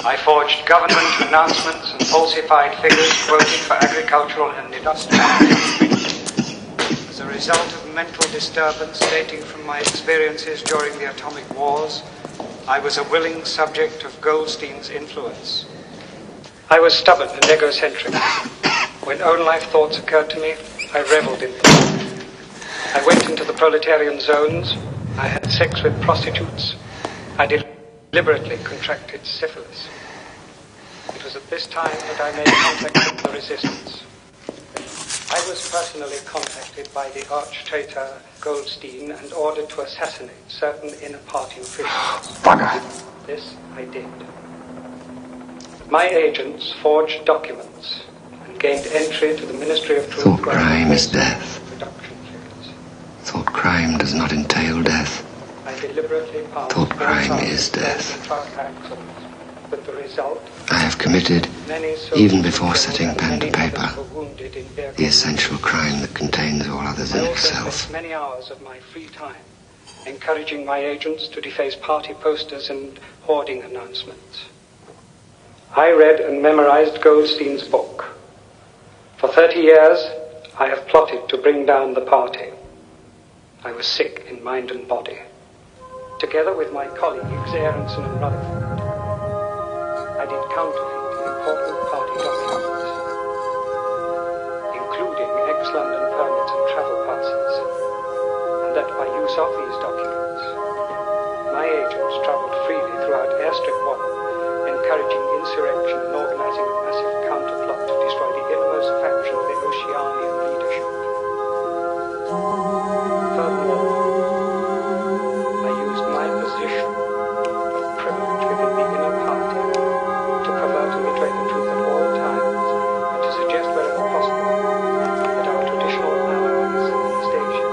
I forged government announcements and falsified figures quoted for agricultural and industrial activity. As a result of mental disturbance dating from my experiences during the atomic wars, I was a willing subject of Goldstein's influence. I was stubborn and egocentric. When own-life thoughts occurred to me, I reveled in them. I went into the proletarian zones. I had sex with prostitutes. I deliberately contracted syphilis. It was at this time that I made contact with the resistance. I was personally contacted by the arch-traitor Goldstein and ordered to assassinate certain inner party officials. This I did. My agents forged documents and gained entry to the Ministry of Truth. Thought crime is death. Production figures. Thought crime does not entail death. I deliberately passed Thought crime is death. With the result, I have committed, even before setting pen to paper, the essential crime that contains all others in I also itself. spent many hours of my free time encouraging my agents to deface party posters and hoarding announcements. I read and memorized Goldstein's book. For 30 years, I have plotted to bring down the party. I was sick in mind and body. Together with my colleagues, Aronson and Rutherford, I did counterfeit important party documents, including ex-London permits and travel passes, and that by use of these documents, my agents traveled freely throughout Airstrip 1, encouraging insurrection and organizing a massive counterplot to destroy the innermost faction of the Oceanian leadership. Furthermore, I used my position of privilege within the inner party to promote and betray the truth at all times and to suggest wherever possible that our traditional allies in East Asia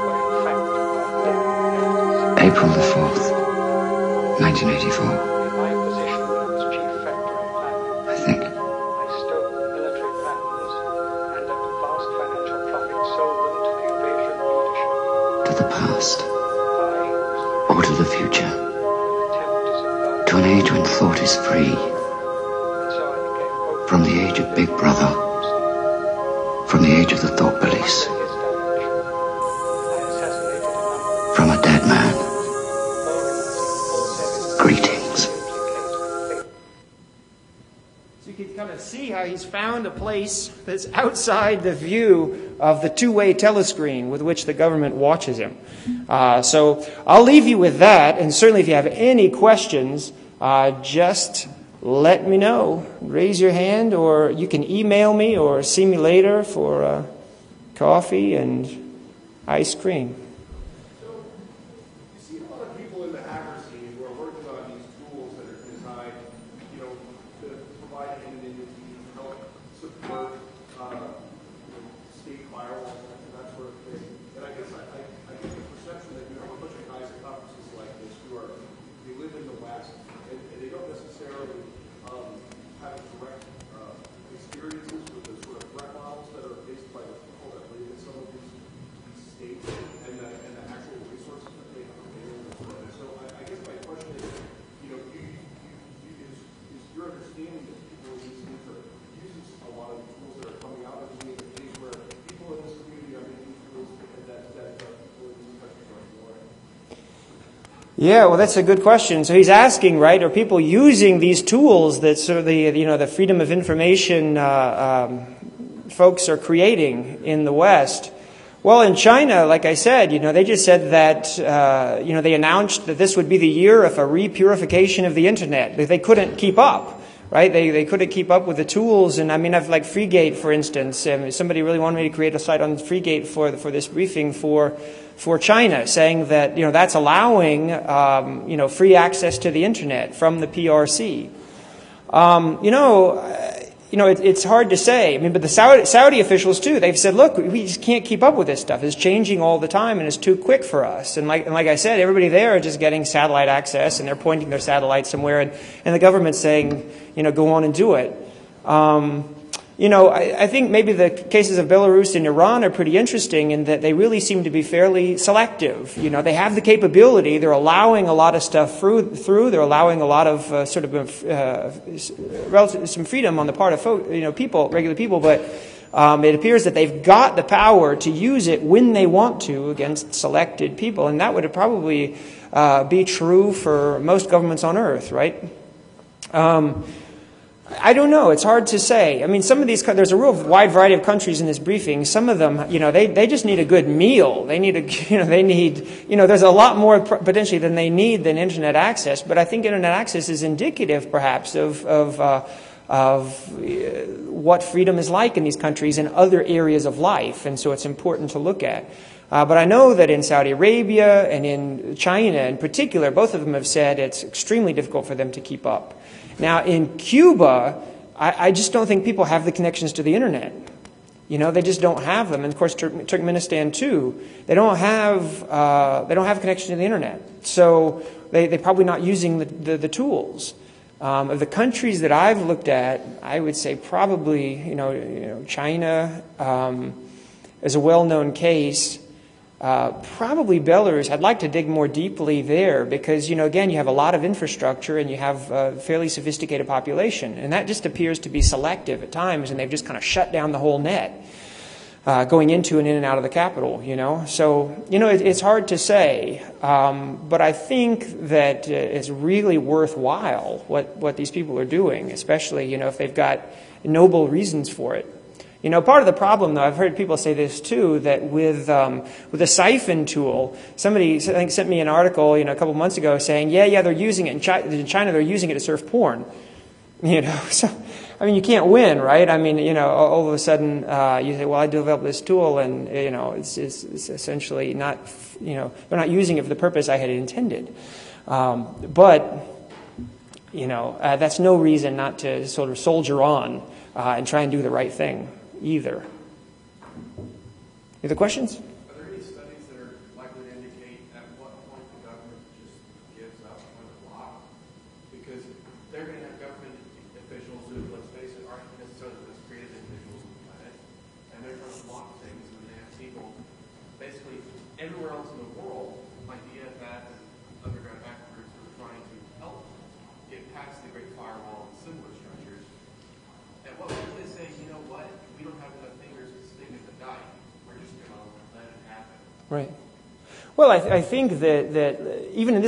were in fact our dead enemies. April the 4th, 1984. In my position as chief factory planner, I think. I stole military plans and at vast financial profit sold them to the invasion leadership. To the past, I used or to the future, the attempt to subvert, to an age when thought is free, and so I became both from the age of Big Brother, from the age of the thought police, under his direction. I assassinated a number of from a dead man. organizing Greetings. So you can kind of see how he's found a place that's outside the view of the two-way telescreen with which the government watches him. So I'll leave you with that, and certainly if you have any questions, just let me know. Raise your hand, or you can email me or see me later for coffee and ice cream. You see a lot of people in the hacker scene who are working on these tools that are designed, to provide anonymity, to help support, state firewalls and that sort of thing. And I guess I get the perception that you have a bunch of guys at conferences like this they live in the West, and they don't necessarily have direct experiences with the sort of threat models that are faced by the people that live in some of these states and the actual resources that they have available. And so I guess my question is, is your understanding that people in these things are using a lot of the tools that are coming out of the case where people in this community are making tools that people in these countries are ignoring? Yeah, well, that's a good question. So he's asking, right, are people using these tools that sort of the freedom of information folks are creating in the West? Well, in China, like I said, they just said that, they announced that this would be the year of a repurification of the internet. They couldn't keep up, right? They couldn't keep up with the tools. And I mean, I've like Freegate, for instance. Somebody really wanted me to create a site on Freegate for this briefing for China, saying that, that's allowing, free access to the internet from the PRC. It's hard to say. I mean, but the Saudi officials too, they've said, look, we just can't keep up with this stuff. It's changing all the time and it's too quick for us. And like I said, everybody there are just getting satellite access and they're pointing their satellite somewhere and the government's saying, go on and do it. I think maybe the cases of Belarus and Iran are pretty interesting in that they really seem to be fairly selective. They have the capability. They're allowing a lot of stuff through. They're allowing a lot of some freedom on the part of people, regular people. But it appears that they've got the power to use it when they want to against selected people, and that would probably be true for most governments on Earth, right? I don't know. It's hard to say. I mean, some of these, there's a real wide variety of countries in this briefing. Some of them, they just need a good meal. They need there's a lot more potentially than they need than internet access. But I think internet access is indicative, perhaps, of what freedom is like in these countries and other areas of life. And so it's important to look at. But I know that in Saudi Arabia and in China in particular, both of them have said it's extremely difficult for them to keep up. Now, in Cuba, I just don't think people have the connections to the internet. They just don't have them. And of course, Turkmenistan too. They don't have connection to the internet. So they're probably not using the tools. Of the countries that I've looked at, I would say probably China is a well-known case. Probably Belarus. I'd like to dig more deeply there because, again, you have a lot of infrastructure and you have a fairly sophisticated population. And that just appears to be selective at times, and they've just kind of shut down the whole net going into and in and out of the capital, So, it's hard to say. But I think that it's really worthwhile what these people are doing, especially, if they've got noble reasons for it. Part of the problem, though, I've heard people say this too, that with the siphon tool, somebody I think sent me an article, a couple months ago saying, yeah, they're using it in China. They're using it to surf porn. So I mean, you can't win, right? I mean, all of a sudden you say, well, I developed this tool, and it's essentially not, they're not using it for the purpose I had intended. But that's no reason not to sort of soldier on and try and do the right thing either. Any other questions? Are there any studies that are likely to indicate at what point the government just gives up on the block? Because they're going to have government officials who, let's face it, aren't necessarily the most creative individuals on the planet, and they're trying to block things, and they have people basically everywhere else in the world, like the EFF and underground hacker groups, who are trying to help get past the Great Firewall and similar structures. At what point do they say, you know what, we don't have enough fingers to sting in the dike, we're just going to let it happen? Right. Well, I think that even in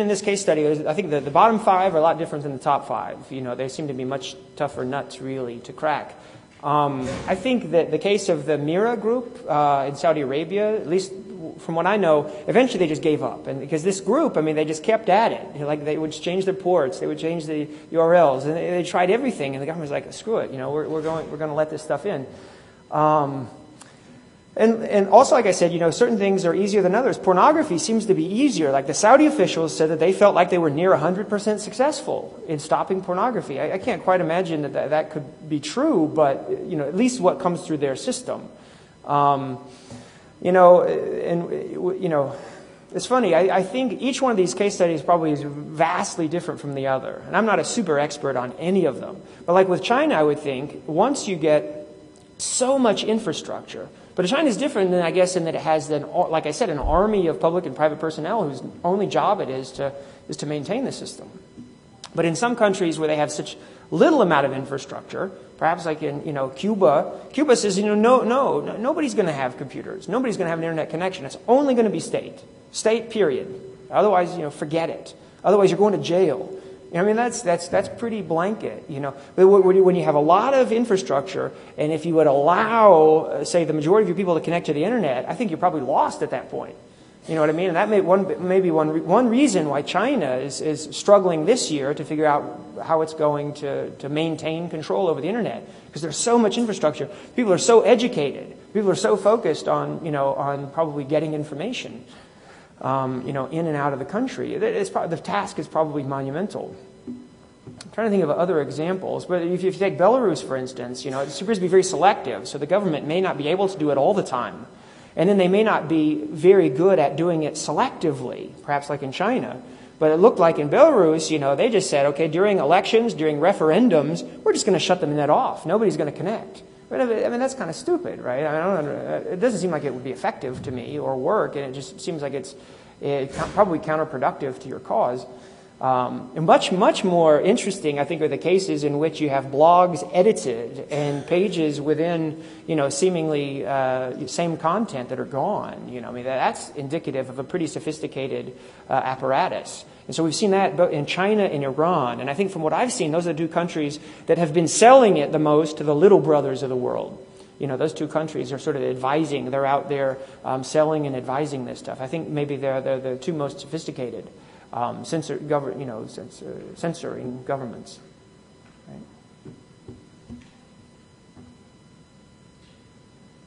this case study, I think the bottom five are a lot different than the top five. They seem to be much tougher nuts, really, to crack. I think that the case of the Mira group in Saudi Arabia, at least from what I know, eventually they just gave up. And because this group, I mean, they just kept at it. Like they would change their ports, they would change the URLs, and they tried everything. And the government was like, screw it, we're going to let this stuff in. And also, like I said, certain things are easier than others. Pornography seems to be easier. Like the Saudi officials said that they felt like they were near 100% successful in stopping pornography. I can't quite imagine that could be true, but at least what comes through their system. It's funny. I think each one of these case studies probably is vastly different from the other. And I'm not a super expert on any of them. But like with China, I would think, once you get so much infrastructure, but China is different than, I guess, in that it has, like I said, an army of public and private personnel whose only job it is to maintain the system. But in some countries where they have such little amount of infrastructure, perhaps like in Cuba says, nobody's going to have computers, nobody's going to have an internet connection. It's only going to be state period. Otherwise, forget it. Otherwise, you're going to jail. I mean, that's pretty blanket, But when you have a lot of infrastructure, and if you would allow, say, the majority of your people to connect to the internet, I think you're probably lost at that point. You know what I mean? And that may be one reason why China is struggling this year to figure out how it's going to maintain control over the internet, because there's so much infrastructure. People are so educated. People are so focused on probably getting information. In and out of the country. The task is probably monumental. I'm trying to think of other examples, but if you take Belarus, for instance, it appears to be very selective, so the government may not be able to do it all the time. And then they may not be very good at doing it selectively, perhaps like in China. But it looked like in Belarus, they just said, okay, during elections, during referendums, we're just going to shut the net off. Nobody's going to connect. But I mean, that's kind of stupid, right? It doesn't seem like it would be effective to me or work, and it just seems like it's probably counterproductive to your cause. And much more interesting, I think, are the cases in which you have blogs edited and pages within, seemingly same content that are gone. I mean, that's indicative of a pretty sophisticated apparatus. And so we've seen that both in China and Iran. And I think from what I've seen, those are the two countries that have been selling it the most to the little brothers of the world. Those two countries are sort of advising. They're out there selling and advising this stuff. I think maybe they're the two most sophisticated. Censoring governments. Right?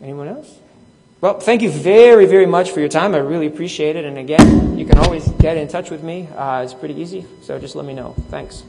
Anyone else? Well, thank you very, very much for your time. I really appreciate it. And again, you can always get in touch with me. It's pretty easy, so just let me know. Thanks.